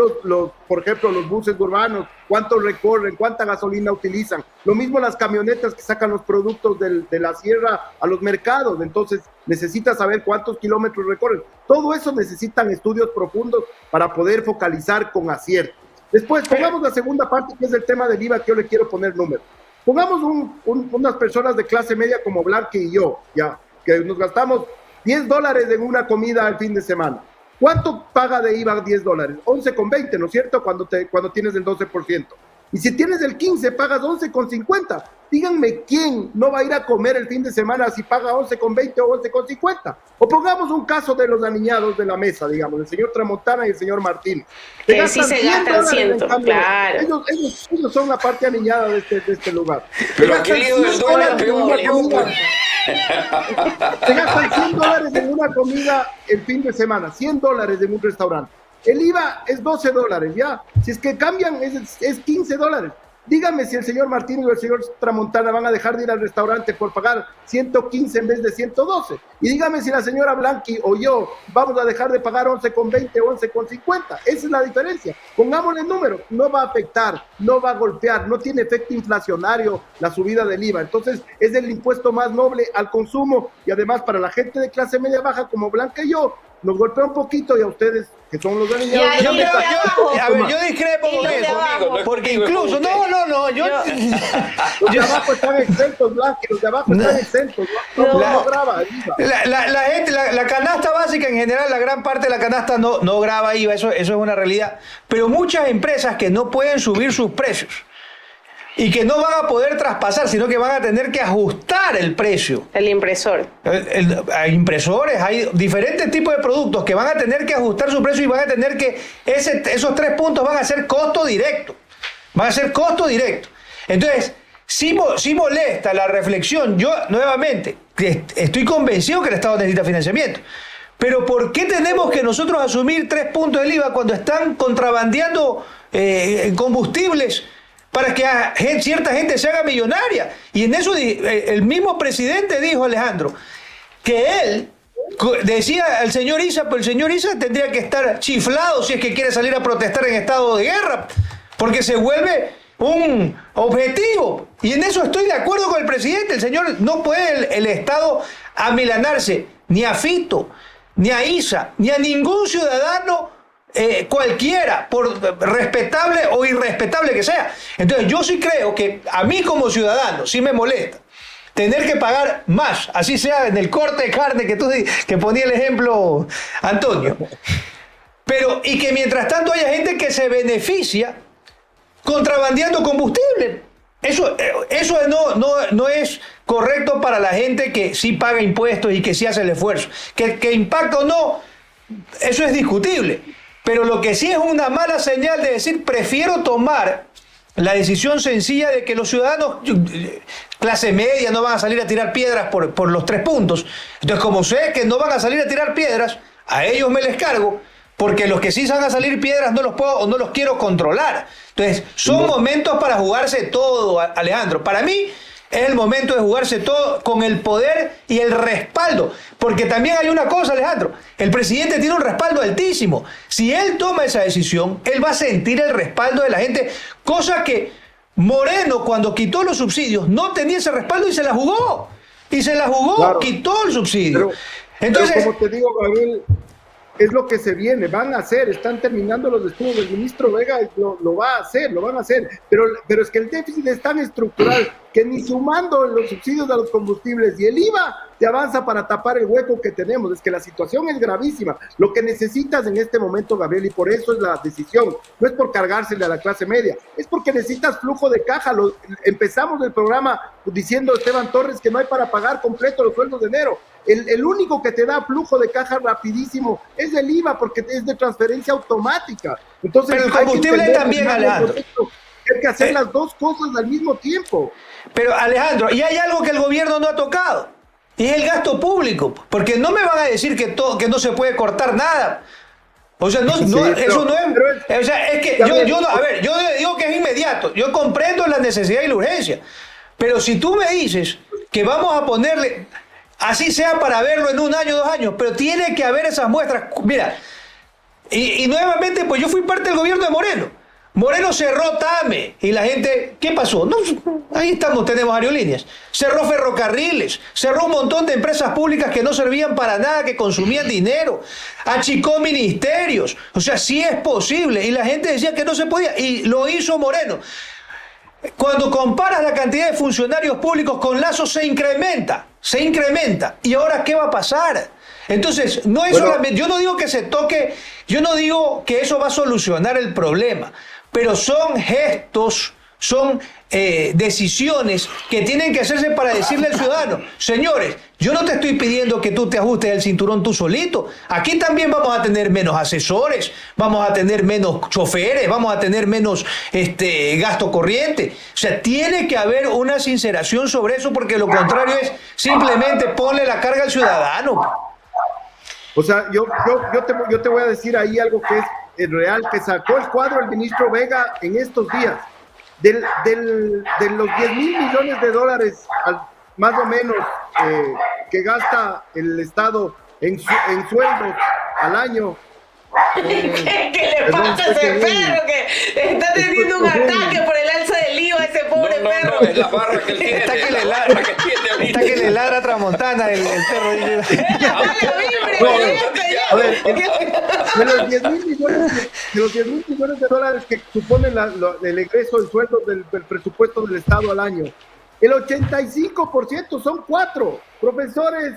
por ejemplo, los buses urbanos, cuánto recorren, cuánta gasolina utilizan. Lo mismo las camionetas que sacan los productos de la sierra a los mercados. Entonces necesitas saber cuántos kilómetros recorren. Todo eso necesitan estudios profundos para poder focalizar con acierto. Después, pongamos la segunda parte, que es el tema del IVA, que yo le quiero poner números. Pongamos unas personas de clase media como Blanqui y yo, ya, que nos gastamos $10 en una comida el fin de semana. ¿Cuánto paga de IVA $10? 11,20, ¿no es cierto? Cuando tienes el 12%. Y si tienes el 15, pagas 11,50. Díganme quién no va a ir a comer el fin de semana si paga 11,20 o 11,50. O pongamos un caso de los aniñados de la mesa, digamos, el señor Tramontana y el señor Martínez. Que sí se gastan ciento, claro. Ellos son la parte aniñada de este lugar. Pero aquí el dólar peor. Se gastan $100 en una comida el fin de semana, $100 en un restaurante. El IVA es $12, ¿ya? Si es que cambian, es $15. Dígame si el señor Martínez o el señor Tramontana van a dejar de ir al restaurante por pagar 115 en vez de 112. Y dígame si la señora Blanqui o yo vamos a dejar de pagar 11,20 o 11,50. Esa es la diferencia. Pongámosle números. No va a afectar, no va a golpear, no tiene efecto inflacionario la subida del IVA. Entonces, es el impuesto más noble al consumo, y además para la gente de clase media baja como Blanca y yo, nos golpea un poquito, y a ustedes, que son los aniñados. Yo discrepo con eso, porque incluso, los de abajo están exentos, Blanca, los de abajo están exentos. No graba IVA. La gente, la canasta básica en general, la gran parte de la canasta no graba IVA, eso es una realidad. Pero muchas empresas que no pueden subir sus precios y que no van a poder traspasar, sino que van a tener que ajustar el precio. El impresor. Hay impresores, hay diferentes tipos de productos que van a tener que ajustar su precio, y van a tener que, esos 3 puntos van a ser costo directo. Van a ser costo directo. Entonces, sí molesta la reflexión. Yo, nuevamente, estoy convencido que el Estado necesita financiamiento. Pero ¿por qué tenemos que nosotros asumir 3 puntos del IVA cuando están contrabandeando combustibles para que cierta gente se haga millonaria? Y en eso el mismo presidente dijo, Alejandro, que él decía al señor Isa, pero el señor Isa tendría que estar chiflado si es que quiere salir a protestar en estado de guerra, porque se vuelve un objetivo. Y en eso estoy de acuerdo con el presidente. El señor no puede el Estado amilanarse ni a Fito, ni a Isa, ni a ningún ciudadano cualquiera, por respetable o irrespetable que sea. Entonces yo sí creo que a mí como ciudadano sí me molesta tener que pagar más, así sea en el corte de carne que ponía el ejemplo Antonio, pero y que mientras tanto haya gente que se beneficia contrabandeando combustible. Eso no es correcto para la gente que sí paga impuestos y que sí hace el esfuerzo. Que impacta o no, eso es discutible. Pero lo que sí es una mala señal de decir, prefiero tomar la decisión sencilla de que los ciudadanos, clase media, no van a salir a tirar piedras por los 3 puntos. Entonces, como sé que no van a salir a tirar piedras, a ellos me les cargo, porque los que sí van a salir piedras no los puedo o no los quiero controlar. Entonces, son momentos para jugarse todo, Alejandro. Para mí es el momento de jugarse todo con el poder y el respaldo. Porque también hay una cosa, Alejandro. El presidente tiene un respaldo altísimo. Si él toma esa decisión, él va a sentir el respaldo de la gente. Cosa que Moreno, cuando quitó los subsidios, no tenía ese respaldo y se la jugó. Y se la jugó, claro. Quitó el subsidio. Entonces, pero como te digo, Gabriel, es lo que se viene, van a hacer, están terminando los estudios del ministro Vega, lo va a hacer, lo van a hacer, pero es que el déficit es tan estructural que ni sumando los subsidios a los combustibles y el IVA te avanza para tapar el hueco que tenemos. Es que la situación es gravísima. Lo que necesitas en este momento, Gabriel, y por eso es la decisión, no es por cargársele a la clase media, es porque necesitas flujo de caja. Empezamos el programa diciendo Esteban Torres que no hay para pagar completo los sueldos de enero. El único que te da flujo de caja rapidísimo es el IVA, porque es de transferencia automática. Entonces, pero el combustible también, Alejandro. Hay que hacer las dos cosas al mismo tiempo. Pero, Alejandro, y hay algo que el gobierno no ha tocado, y es el gasto público, porque no me van a decir que no se puede cortar nada. O sea, eso no es... O sea, es que yo digo que es inmediato. Yo comprendo la necesidad y la urgencia. Pero si tú me dices que vamos a ponerle... Así sea para verlo en 1 año, 2 años, pero tiene que haber esas muestras. Mira, y nuevamente, pues yo fui parte del gobierno de Moreno. Moreno cerró TAME y la gente, ¿qué pasó? No, ahí estamos, tenemos aerolíneas. Cerró ferrocarriles, cerró un montón de empresas públicas que no servían para nada, que consumían dinero, achicó ministerios. O sea, sí es posible. Y la gente decía que no se podía, y lo hizo Moreno. Cuando comparas la cantidad de funcionarios públicos con Lazo, se incrementa. ¿Y ahora qué va a pasar? Entonces, no es solamente, yo no digo que se toque, yo no digo que eso va a solucionar el problema, pero son gestos, son decisiones que tienen que hacerse para decirle al ciudadano, señores, yo no te estoy pidiendo que tú te ajustes el cinturón tú solito. Aquí también vamos a tener menos asesores, vamos a tener menos choferes, vamos a tener menos gasto corriente. O sea, tiene que haber una sinceración sobre eso, porque lo contrario es simplemente ponle la carga al ciudadano. O sea, yo te voy a decir ahí algo que es real, que sacó el cuadro el ministro Vega en estos días. De los 10 mil millones de dólares, más o menos, que gasta el Estado en sueldos al año. ¿Qué le pasa a ese perro que está teniendo un ataque por el alza del IVA, ese pobre perro? No, es la barra que él tiene. Está que le ladra a Tramontana el perro. De los 10 mil millones de dólares que suponen el egreso del sueldo del presupuesto del Estado al año, el 85% son 4 profesores,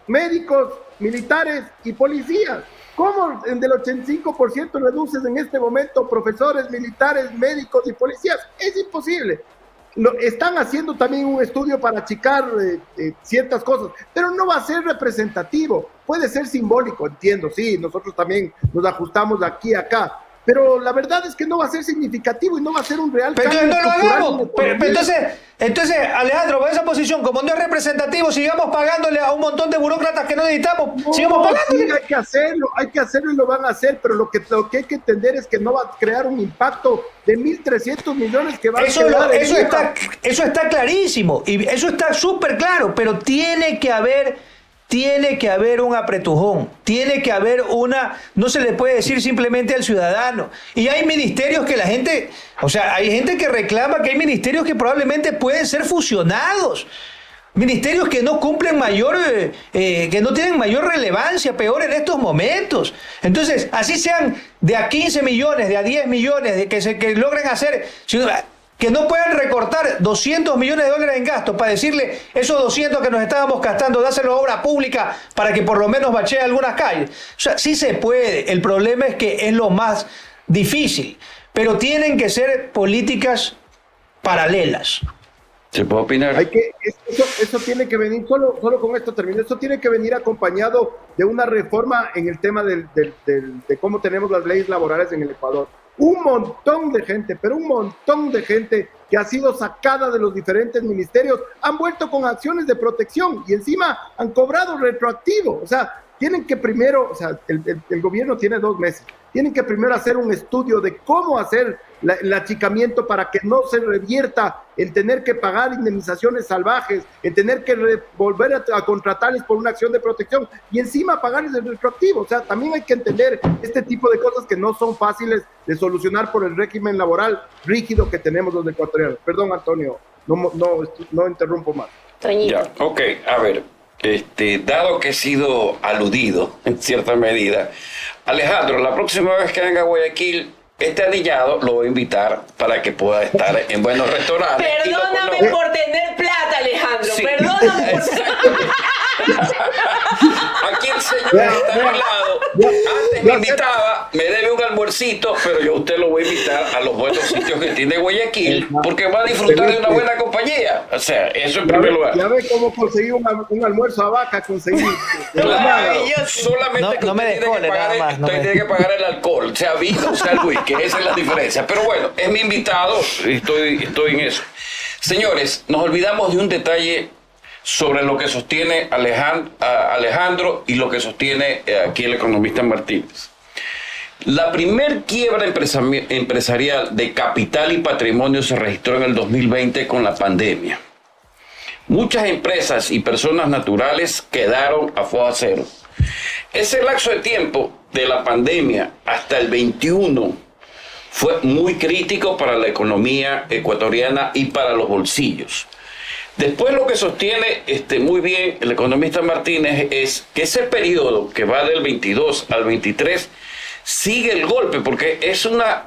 médicos, militares y policías. ¿Cómo del 85% reduces en este momento profesores, militares, médicos y policías? Es imposible. Están haciendo también un estudio para achicar ciertas cosas, pero no va a ser representativo. Puede ser simbólico, entiendo, sí, nosotros también nos ajustamos de aquí a acá, pero la verdad es que no va a ser significativo y no va a ser un real cambio. Pero no lo hagamos. Pero entonces, Alejandro, con esa posición, como no es representativo, sigamos pagándole a un montón de burócratas que no necesitamos. Sigamos pagándole. Sí, hay que hacerlo y lo van a hacer, pero lo que hay que entender es que no va a crear un impacto de 1.300 millones que va a quedar. Eso está clarísimo y eso está súper claro, pero tiene que haber un apretujón, tiene que haber no se le puede decir simplemente al ciudadano. Y hay ministerios que hay gente que reclama que hay ministerios que probablemente pueden ser fusionados. Ministerios que no cumplen que no tienen mayor relevancia, peor en estos momentos. Entonces, así sean de a 15 millones, de a 10 millones, de que logren hacer, que no puedan recortar 200 millones de dólares en gastos para decirle esos 200 que nos estábamos gastando, dáselo a obra pública para que por lo menos bachee algunas calles. O sea, sí se puede. El problema es que es lo más difícil, pero tienen que ser políticas paralelas. ¿Se puede opinar? Eso tiene que venir, solo con esto termino, eso tiene que venir acompañado de una reforma en el tema de cómo tenemos las leyes laborales en el Ecuador. Un montón de gente, pero un montón de gente que ha sido sacada de los diferentes ministerios, han vuelto con acciones de protección y encima han cobrado retroactivo. O sea, tienen que primero, o sea, el gobierno tiene 2 meses, tienen que primero hacer un estudio de cómo hacer el achicamiento para que no se revierta en tener que pagar indemnizaciones salvajes, en tener que volver a contratarles por una acción de protección y encima pagarles el retroactivo. O sea, también hay que entender este tipo de cosas que no son fáciles de solucionar por el régimen laboral rígido que tenemos los ecuatorianos. Perdón, Antonio, no interrumpo más. Ya, ok, a ver, dado que he sido aludido en cierta medida, Alejandro, la próxima vez que venga a Guayaquil, este anillado lo voy a invitar para que pueda estar en buenos restaurantes. Perdóname por tener plata, Alejandro. Sí. Perdóname por Aquí el señor está a mi lado. Antes me invitaba, me debe un almuercito, pero yo a usted lo voy a invitar a los buenos sitios que tiene Guayaquil, porque va a disfrutar de una buena compañía. O sea, eso en primer lugar. Ya ve cómo conseguir un almuerzo a Vaca, conseguir. Solamente que usted tiene que pagar el alcohol, sea vino, sea el whisky, esa es la diferencia. Pero bueno, es mi invitado, estoy en eso. Señores, nos olvidamos de un detalle sobre lo que sostiene Alejandro y lo que sostiene aquí el economista Martínez. La primer quiebra empresarial de capital y patrimonio se registró en el 2020 con la pandemia. Muchas empresas y personas naturales quedaron a foja cero. Ese lapso de tiempo de la pandemia hasta el 21 fue muy crítico para la economía ecuatoriana y para los bolsillos. Después lo que sostiene muy bien el economista Martínez es que ese periodo que va del 22 al 23 sigue el golpe porque es una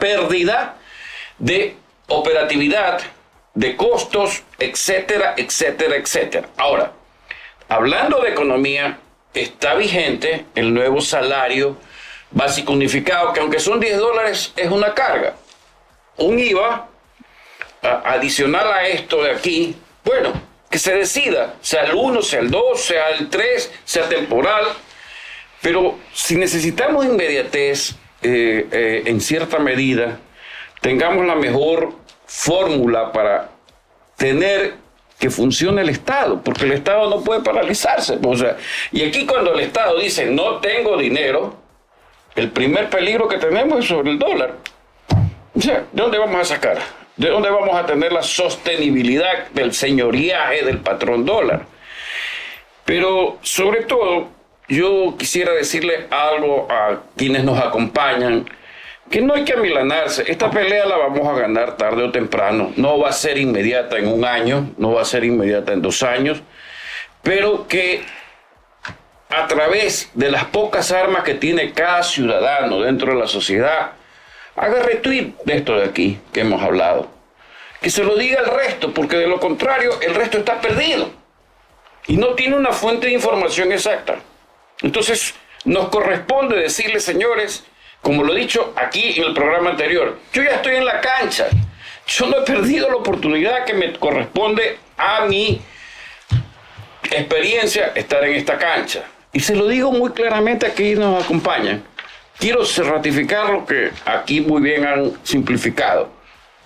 pérdida de operatividad, de costos, etcétera, etcétera, etcétera. Ahora, hablando de economía, está vigente el nuevo salario básico unificado, que aunque son $10 es una carga. Un IVA adicional a esto de aquí, bueno, que se decida, sea el 1, sea el 2, sea el 3, sea temporal, pero si necesitamos inmediatez, en cierta medida, tengamos la mejor fórmula para tener que funcione el Estado, porque el Estado no puede paralizarse. O sea, y aquí cuando el Estado dice no tengo dinero, el primer peligro que tenemos es sobre el dólar. O sea, ¿de dónde vamos a sacar? ¿De dónde vamos a tener la sostenibilidad del señoriaje del patrón dólar? Pero sobre todo, yo quisiera decirle algo a quienes nos acompañan, que no hay que amilanarse. Esta pelea la vamos a ganar tarde o temprano. No va a ser inmediata en 1 año, no va a ser inmediata en 2 años, pero que a través de las pocas armas que tiene cada ciudadano dentro de la sociedad, haga retweet de esto de aquí que hemos hablado. Que se lo diga al resto, porque de lo contrario el resto está perdido y no tiene una fuente de información exacta. Entonces nos corresponde decirle, señores, como lo he dicho aquí en el programa anterior, yo ya estoy en la cancha. Yo no he perdido la oportunidad que me corresponde a mi experiencia estar en esta cancha. Y se lo digo muy claramente a quienes nos acompañan. Quiero ratificar lo que aquí muy bien han simplificado.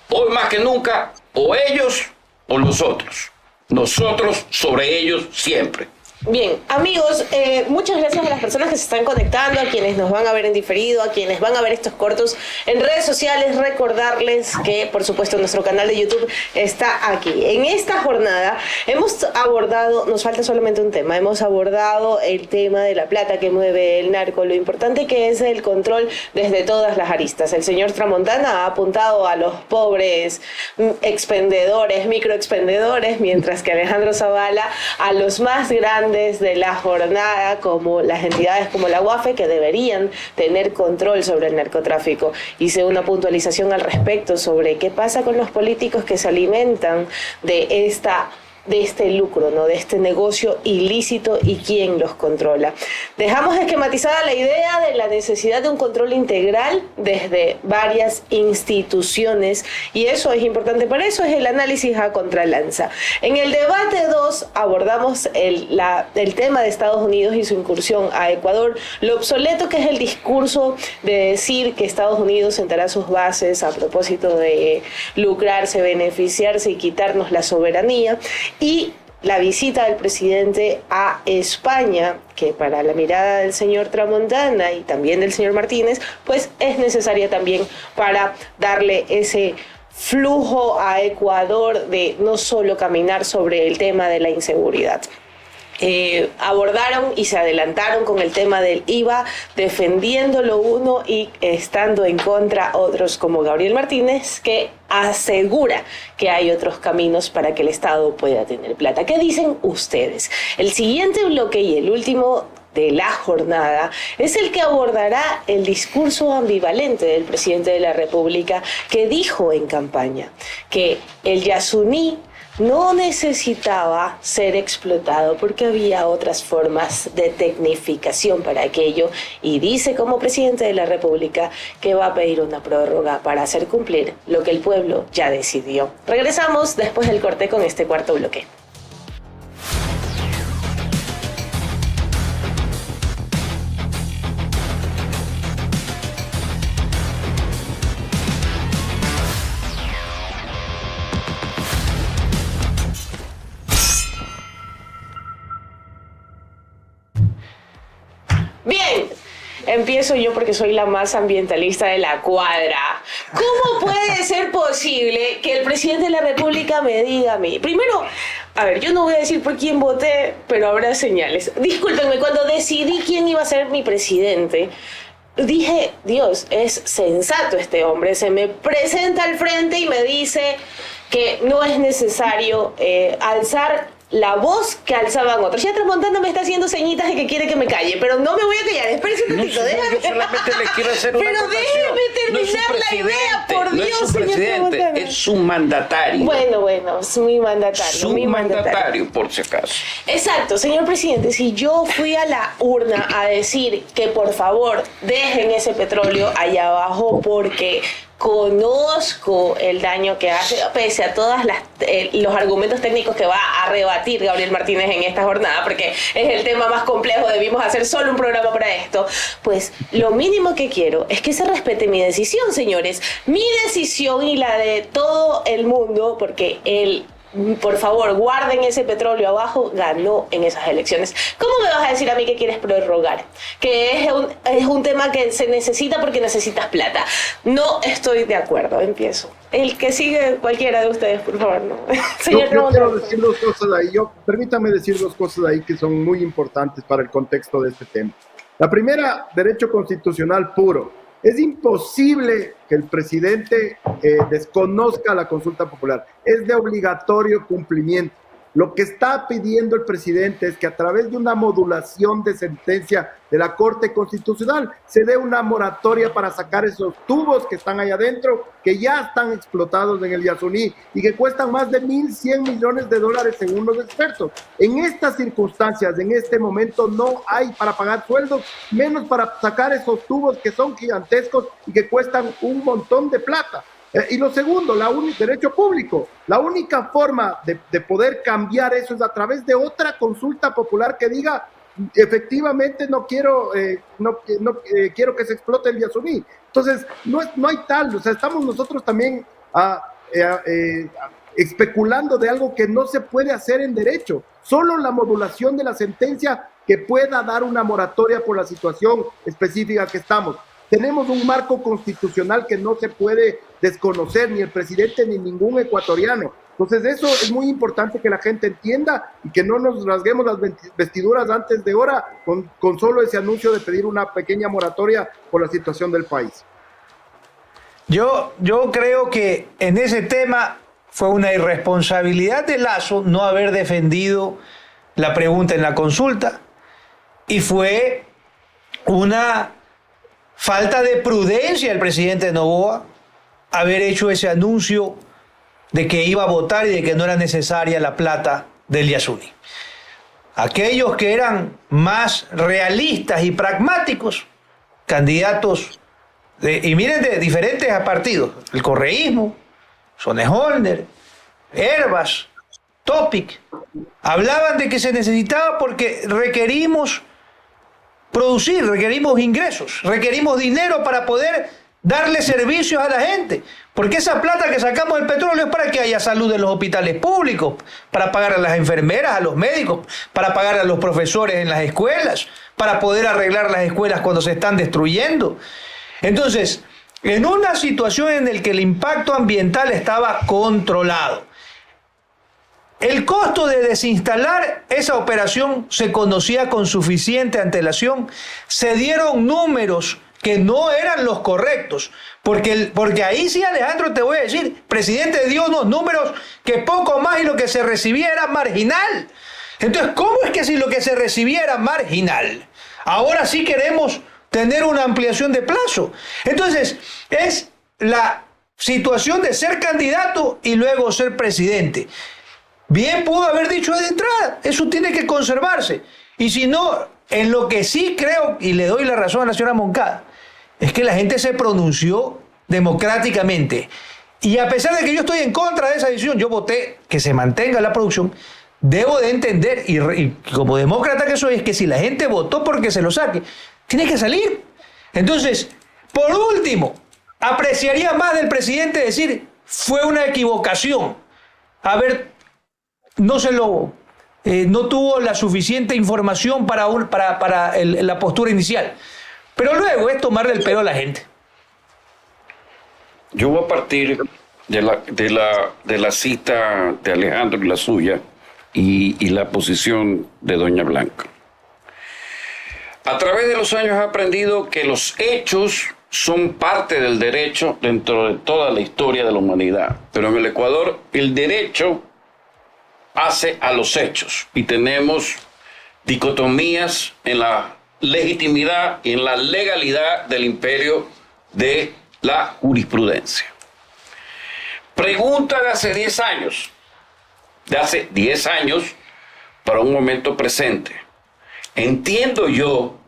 Hoy más que nunca, o ellos o nosotros. Nosotros sobre ellos siempre. Bien, amigos, muchas gracias a las personas que se están conectando, a quienes nos van a ver en diferido, a quienes van a ver estos cortos en redes sociales. Recordarles que, por supuesto, nuestro canal de YouTube está aquí. En esta jornada hemos abordado, nos falta solamente un tema, hemos abordado el tema de la plata que mueve el narco, lo importante que es el control desde todas las aristas. El señor Tramontana ha apuntado a los pobres expendedores, microexpendedores, mientras que Alejandro Zavala a los más grandes de la jornada, como las entidades como la UAFE, que deberían tener control sobre el narcotráfico. Hice una puntualización al respecto sobre qué pasa con los políticos que se alimentan de este lucro, ¿no? De este negocio ilícito y quién los controla. Dejamos esquematizada la idea de la necesidad de un control integral desde varias instituciones, y eso es importante. Para eso es el análisis a contralanza. En el debate 2 abordamos el tema de Estados Unidos y su incursión a Ecuador, lo obsoleto que es el discurso de decir que Estados Unidos sentará sus bases a propósito de lucrarse, beneficiarse y quitarnos la soberanía, y la visita del presidente a España, que para la mirada del señor Tramontana y también del señor Martínez, pues es necesaria también para darle ese flujo a Ecuador de no solo caminar sobre el tema de la inseguridad. Abordaron y se adelantaron con el tema del IVA, defendiéndolo uno y estando en contra otros, como Gabriel Martínez, que asegura que hay otros caminos para que el Estado pueda tener plata. ¿Qué dicen ustedes? El siguiente bloque y el último de la jornada es el que abordará el discurso ambivalente del presidente de la República, que dijo en campaña que el Yasuní no necesitaba ser explotado porque había otras formas de tecnificación para aquello, y dice como presidente de la República que va a pedir una prórroga para hacer cumplir lo que el pueblo ya decidió. Regresamos después del corte con este cuarto bloque. Bien, empiezo yo porque soy la más ambientalista de la cuadra. ¿Cómo puede ser posible que el presidente de la República me diga a mí? Primero, a ver, yo no voy a decir por quién voté, pero habrá señales. Discúlpenme, cuando decidí quién iba a ser mi presidente, dije, Dios, es sensato este hombre. Se me presenta al frente y me dice que no es necesario alzar la voz que alzaban otros. Ya Tramontana me está haciendo señitas de que quiere que me calle, pero no me voy a callar. Espérese un ratito, déjame. Yo solamente le quiero hacer una Pero déjeme terminar la idea, por Dios, no es su presidente, es su mandatario. Bueno, es mi mandatario. Su mandatario, por si acaso. Exacto, señor presidente, si yo fui a la urna a decir que por favor dejen ese petróleo allá abajo porque conozco el daño que hace, pese a todos los argumentos técnicos que va a rebatir Gabriel Martínez en esta jornada, porque es el tema más complejo, debimos hacer solo un programa para esto, pues lo mínimo que quiero es que se respete mi decisión, señores, mi decisión y la de todo el mundo, porque por favor, guarden ese petróleo abajo, ganó en esas elecciones. ¿Cómo me vas a decir a mí que quieres prorrogar? Que es un tema que se necesita porque necesitas plata. No estoy de acuerdo, empiezo. El que sigue, cualquiera de ustedes, por favor, no. Señor yo quiero decir dos cosas ahí. Permítame decir dos cosas ahí que son muy importantes para el contexto de este tema. La primera, derecho constitucional puro. Es imposible que el presidente desconozca la consulta popular. Es de obligatorio cumplimiento. Lo que está pidiendo el presidente es que a través de una modulación de sentencia de la Corte Constitucional se dé una moratoria para sacar esos tubos que están ahí adentro, que ya están explotados en el Yasuní y que cuestan más de $1.100 millones según los expertos. En estas circunstancias, en este momento, no hay para pagar sueldos, menos para sacar esos tubos que son gigantescos y que cuestan un montón de plata. Y lo segundo, derecho público. La única forma de poder cambiar eso es a través de otra consulta popular que diga, efectivamente no quiero que se explote el Yasuní. Entonces, no hay tal, o sea, estamos nosotros también especulando de algo que no se puede hacer en derecho. solo la modulación de la sentencia que pueda dar una moratoria por la situación específica que estamos. Tenemos un marco constitucional que no se puede desconocer, ni el presidente ni ningún ecuatoriano. Entonces eso es muy importante que la gente entienda y que no nos rasguemos las vestiduras antes de hora con solo ese anuncio de pedir una pequeña moratoria por la situación del país. Yo creo que en ese tema fue una irresponsabilidad de Lasso no haber defendido la pregunta en la consulta y fue una falta de prudencia del presidente Noboa haber hecho ese anuncio de que iba a votar y de que no era necesaria la plata del Yasuni. Aquellos que eran más realistas y pragmáticos, candidatos y miren, de diferentes partidos, el correísmo, Sonneholner, Herbas, Topic, hablaban de que se necesitaba porque requerimos producir, requerimos ingresos, requerimos dinero para poder darle servicios a la gente, porque esa plata que sacamos del petróleo es para que haya salud en los hospitales públicos, para pagar a las enfermeras, a los médicos, para pagar a los profesores en las escuelas, para poder arreglar las escuelas cuando se están destruyendo. Entonces, en una situación en la que el impacto ambiental estaba controlado, el costo de desinstalar esa operación se conocía con suficiente antelación, se dieron números que no eran los correctos, porque ahí sí, Alejandro, te voy a decir, presidente dio unos números que poco más y lo que se recibía era marginal. Entonces, ¿cómo es que si lo que se recibía era marginal, ahora sí queremos tener una ampliación de plazo? Entonces, es la situación de ser candidato y luego ser presidente. Bien pudo haber dicho de entrada, eso tiene que conservarse. Y si no, en lo que sí creo, y le doy la razón a la señora Moncada, es que la gente se pronunció democráticamente. Y a pesar de que yo estoy en contra de esa decisión, yo voté que se mantenga la producción, debo de entender, y como demócrata que soy, es que si la gente votó porque se lo saque, tiene que salir. Entonces, por último, apreciaría más del presidente decir, fue una equivocación. No tuvo la suficiente información para la postura inicial. Pero luego es tomarle el pelo a la gente. Yo voy a partir de la cita de Alejandro y la suya y la posición de doña Blanca. A través de los años he aprendido que los hechos son parte del derecho dentro de toda la historia de la humanidad. Pero en el Ecuador el derecho hace a los hechos y tenemos dicotomías en la legitimidad y en la legalidad del imperio de la jurisprudencia. Pregunta de hace 10 años para un momento presente. Entiendo yo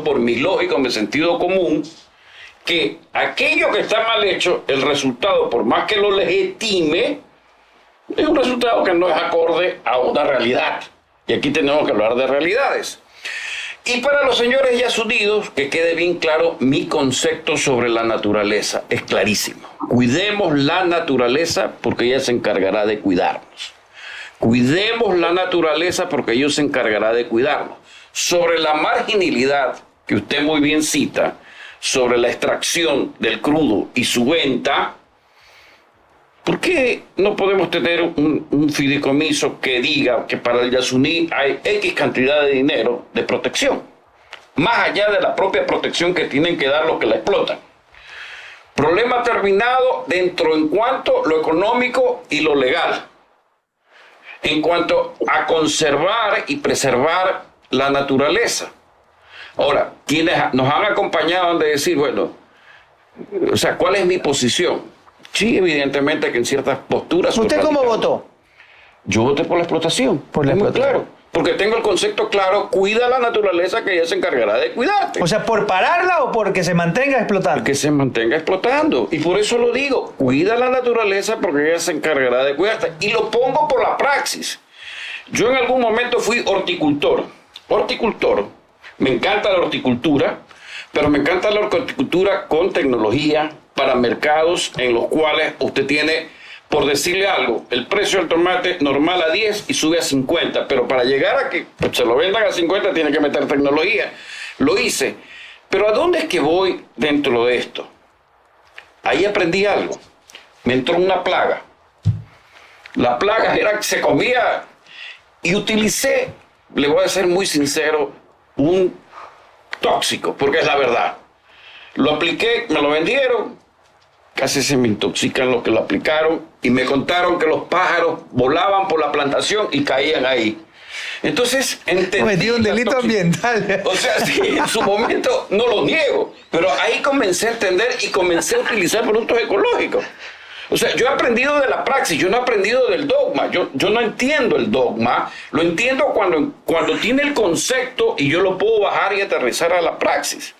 por mi lógica, mi sentido común, que aquello que está mal hecho, el resultado, por más que lo legitime, es un resultado que no es acorde a una realidad. Y aquí tenemos que hablar de realidades. Y para los señores yasudidos, que quede bien claro mi concepto sobre la naturaleza, es clarísimo. Cuidemos la naturaleza porque ella se encargará de cuidarnos. Cuidemos la naturaleza porque ella se encargará de cuidarnos. Sobre la marginalidad, que usted muy bien cita, sobre la extracción del crudo y su venta, ¿por qué no podemos tener un fideicomiso que diga que para el Yasuní hay X cantidad de dinero de protección? Más allá de la propia protección que tienen que dar los que la explotan. Problema terminado dentro en cuanto a lo económico y lo legal. En cuanto a conservar y preservar la naturaleza. Ahora, quienes nos han acompañado han de decir, bueno, o sea, ¿cuál es mi posición? Sí, evidentemente que en ciertas posturas... ¿Usted cómo votó? Yo voté por la explotación. Por la explotación. Claro, porque tengo el concepto claro, cuida la naturaleza que ella se encargará de cuidarte. O sea, ¿por pararla o porque se mantenga explotando? Que se mantenga explotando. Y por eso lo digo, cuida la naturaleza porque ella se encargará de cuidarte. Y lo pongo por la praxis. Yo en algún momento fui horticultor. Me encanta la horticultura, pero me encanta la horticultura con tecnología para mercados en los cuales usted tiene por decirle algo, el precio del tomate normal a 10 y sube a 50, pero para llegar a que se lo vendan a 50 tiene que meter tecnología. Lo hice. Pero ¿a dónde es que voy dentro de esto? Ahí aprendí algo. Me entró una plaga. La plaga era que se comía y utilicé, le voy a ser muy sincero, un tóxico, porque es la verdad. Lo apliqué, me lo vendieron, casi se me intoxican los que lo aplicaron y me contaron que los pájaros volaban por la plantación y caían ahí. Entonces entendí. Cometió un delito ambiental. O sea, sí, en su momento no lo niego, pero ahí comencé a entender y comencé a utilizar productos ecológicos. O sea, yo he aprendido de la praxis, yo no he aprendido del dogma. Yo no entiendo el dogma, lo entiendo cuando tiene el concepto y yo lo puedo bajar y aterrizar a la praxis.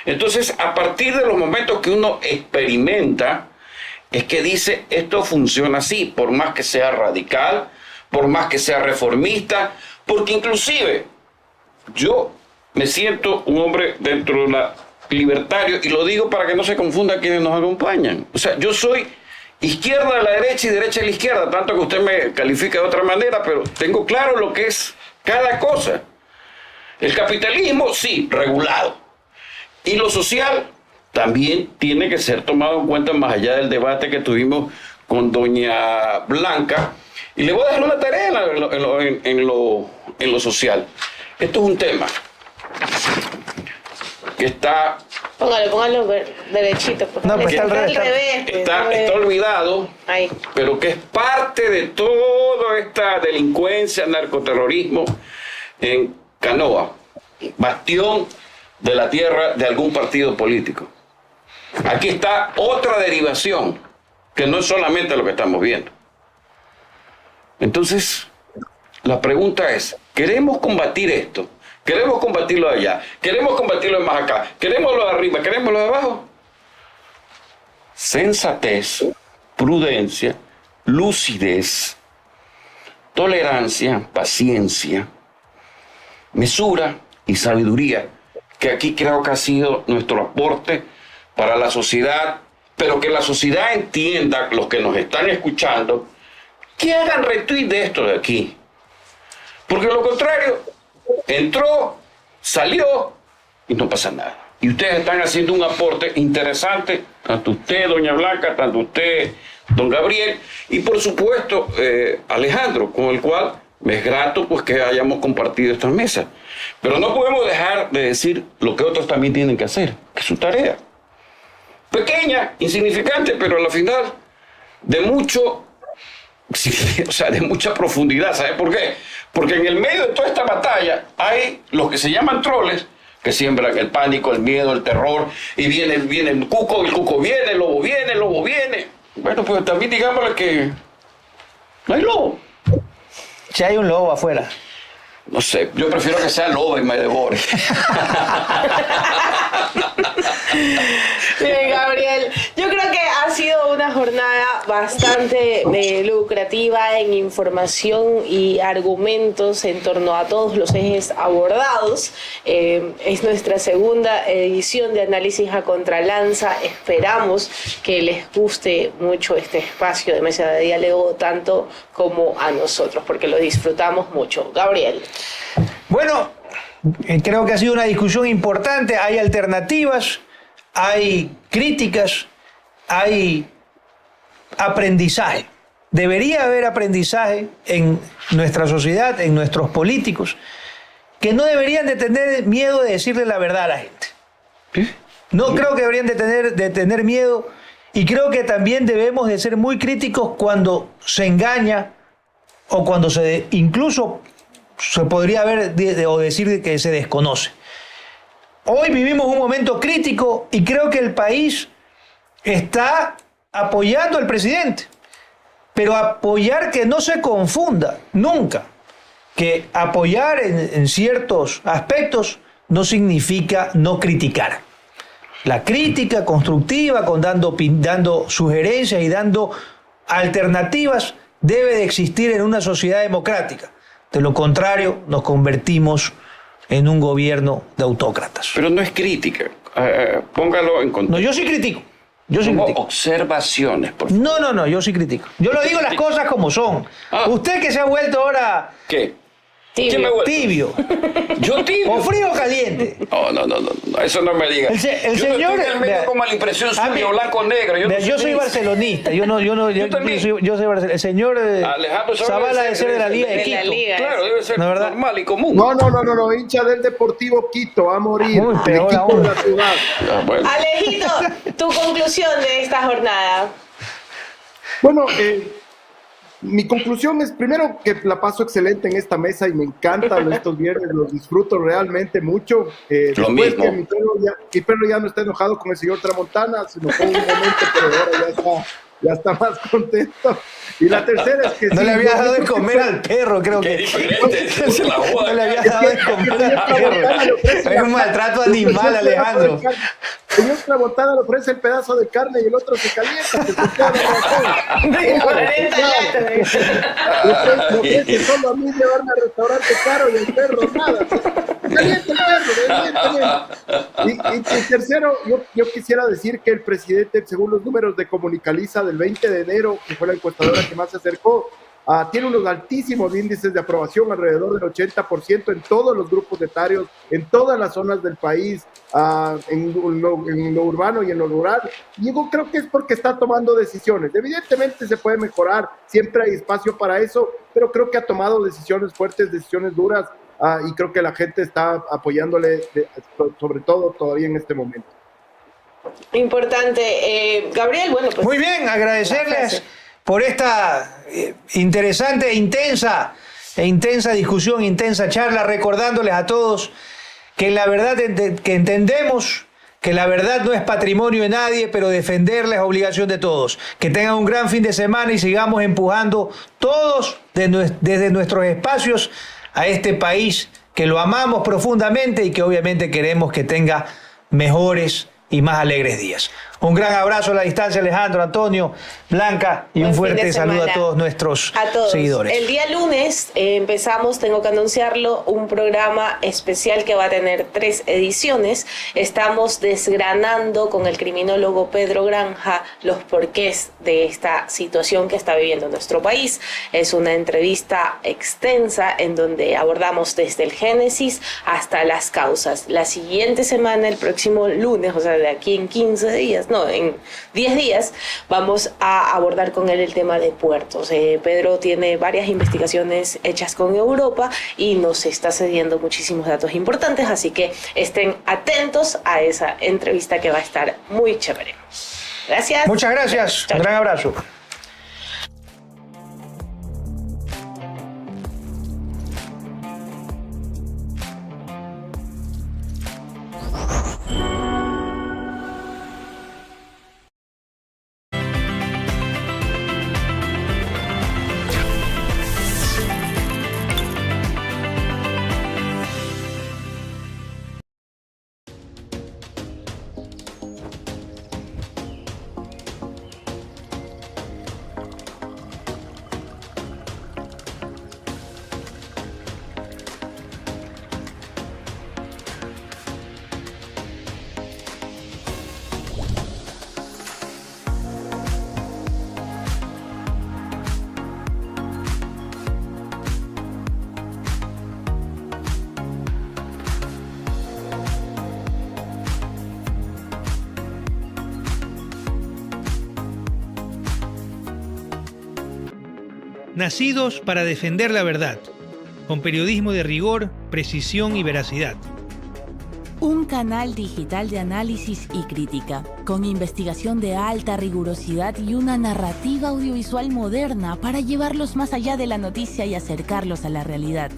Entonces, a partir de los momentos que uno experimenta, es que dice, esto funciona así, por más que sea radical, por más que sea reformista, porque inclusive yo me siento un hombre dentro de la libertario, y lo digo para que no se confunda quienes nos acompañan. O sea, yo soy izquierda de la derecha y derecha de la izquierda, tanto que usted me califica de otra manera, pero tengo claro lo que es cada cosa. El capitalismo, sí, regulado. Y lo social también tiene que ser tomado en cuenta más allá del debate que tuvimos con doña Blanca. Y le voy a dejar una tarea en lo social. Esto es un tema que está... Póngalo derechito. No, pues está al revés. Está olvidado, ahí. Pero que es parte de toda esta delincuencia, narcoterrorismo en Canoa, bastión de la tierra de algún partido político. Aquí está otra derivación, que no es solamente lo que estamos viendo. Entonces, la pregunta es, ¿queremos combatir esto? ¿Queremos combatirlo allá? ¿Queremos combatirlo más acá? ¿Queremos lo de arriba? ¿Queremos lo de abajo? Sensatez, prudencia, lucidez, tolerancia, paciencia, mesura y sabiduría, que aquí creo que ha sido nuestro aporte para la sociedad, pero que la sociedad entienda, los que nos están escuchando, que hagan retweet de esto de aquí. Porque lo contrario, entró, salió y no pasa nada. Y ustedes están haciendo un aporte interesante, tanto usted, doña Blanca, tanto usted, don Gabriel, y por supuesto Alejandro, con el cual me es grato pues que hayamos compartido esta mesa. Pero no podemos dejar de decir lo que otros también tienen que hacer, que es su tarea. Pequeña, insignificante, pero a la final de mucho, o sea, de mucha profundidad. ¿Sabe por qué? Porque en el medio de toda esta batalla hay los que se llaman troles, que siembran el pánico, el miedo, el terror, y viene el cuco viene, el lobo viene. Bueno, pues también digámosle que no hay lobo. Si hay un lobo afuera. No sé, yo prefiero que sea lobo y me devore. Bien, Gabriel, yo creo que ha sido una jornada bastante lucrativa en información y argumentos en torno a todos los ejes abordados. Es nuestra segunda edición de Análisis a Contralanza. Esperamos que les guste mucho este espacio de mesa de diálogo, tanto como a nosotros, porque lo disfrutamos mucho. Gabriel. Bueno, creo que ha sido una discusión importante. Hay alternativas, hay críticas, hay aprendizaje. Debería haber aprendizaje en nuestra sociedad, en nuestros políticos, que no deberían de tener miedo de decirle la verdad a la gente. No creo que deberían de tener miedo, y creo que también debemos de ser muy críticos cuando se engaña o cuando incluso se podría haber o decir que se desconoce. Hoy vivimos un momento crítico y creo que el país está apoyando al presidente, pero apoyar que no se confunda nunca, que apoyar en ciertos aspectos no significa no criticar. La crítica constructiva, dando sugerencias y dando alternativas, debe de existir en una sociedad democrática. De lo contrario, nos convertimos en un gobierno de autócratas. Pero no es crítica. Póngalo en contexto. No, yo sí critico. Yo sí Como critico. observaciones, por favor. No, yo sí critico. Yo lo digo las cosas como son. Ah. Usted que se ha vuelto ahora ¿Qué? Tibio. ¿Quién me vuelve? tibio, ¿Yo tibio? o frío o caliente. No, eso no me diga. El yo señor, no estoy al medio vea, como la impresión a mí- suya, blanco o negro. Vea, yo soy ni- barcelonista. Yo también. soy barcelonista. El señor Alejandro Zavala debe ser de la Liga de de la Quito. Liga. Claro, debe ser ¿No, verdad? normal y común. No, hincha del Deportivo Quito, a morir. Uy, El peor equipo aún. de la ciudad. Ah, bueno. Alejito, tu conclusión de esta jornada. Bueno, mi conclusión es primero que la paso excelente en esta mesa y me encantan estos viernes, los disfruto realmente mucho. Después mismo. que mi perro ya no está enojado con el señor Tramontana, se enojó un momento, pero ahora ya está más contento. Y la tercera es que No sí, le había yo dado de creo que comer al perro, creo Qué que. diferente, se la joda. No le había dado de comer al perro. Es un maltrato animal, Alejandro. El señor Tramontana le ofrece el pedazo de carne y el otro se calienta. Pues, usted no lo hace. De 40 latas. Me ofrece solo a mí llevarme al restaurante caro y el perro nada. Caliente el perro, evidentemente. Y tercero, yo quisiera decir que el presidente, según los números de Comunicaliza del 20 de enero, que fue la encuestadora que más se acercó, tiene unos altísimos índices de aprobación, alrededor del 80% en todos los grupos etarios, en todas las zonas del país, en lo urbano y en lo rural. Y yo creo que es porque está tomando decisiones. Evidentemente se puede mejorar, siempre hay espacio para eso, pero creo que ha tomado decisiones fuertes, decisiones duras, y creo que la gente está apoyándole, sobre todo todavía en este momento. Importante. Gabriel, bueno, pues. Muy bien, la agradecerles frase. por esta interesante e intensa discusión, intensa charla, recordándoles a todos que la verdad que entendemos que la verdad no es patrimonio de nadie, pero defenderla es obligación de todos. Que tengan un gran fin de semana y sigamos empujando todos desde nuestros espacios a este país que lo amamos profundamente y que obviamente queremos que tenga mejores y más alegres días. Un gran abrazo a la distancia, Alejandro, Antonio, Blanca, y Buen un fin fuerte de saludo semana a todos nuestros a todos. seguidores. El día lunes empezamos, tengo que anunciarlo, un programa especial que va a tener 3 ediciones. Estamos desgranando con el criminólogo Pedro Granja los porqués de esta situación que está viviendo nuestro país. Es una entrevista extensa en donde abordamos desde el génesis hasta las causas. La siguiente semana, el próximo lunes, o sea, de aquí en 15 días, en 10 días, vamos a abordar con él el tema de puertos. Pedro tiene varias investigaciones hechas con Europa y nos está cediendo muchísimos datos importantes, así que estén atentos a esa entrevista que va a estar muy chévere. Gracias. Muchas gracias. Chao, Un gran abrazo. Nacidos para defender la verdad, con periodismo de rigor, precisión y veracidad. Un canal digital de análisis y crítica, con investigación de alta rigurosidad y una narrativa audiovisual moderna para llevarlos más allá de la noticia y acercarlos a la realidad.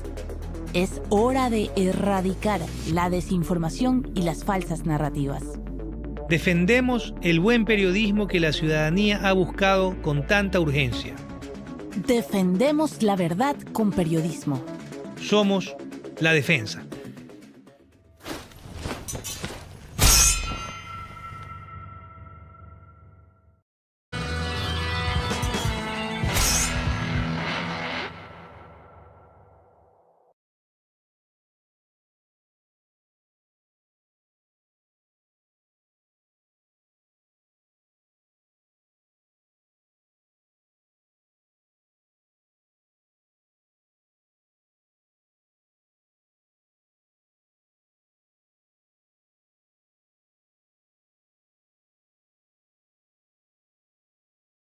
Es hora de erradicar la desinformación y las falsas narrativas. Defendemos el buen periodismo que la ciudadanía ha buscado con tanta urgencia. Defendemos la verdad con periodismo. Somos La Defensa.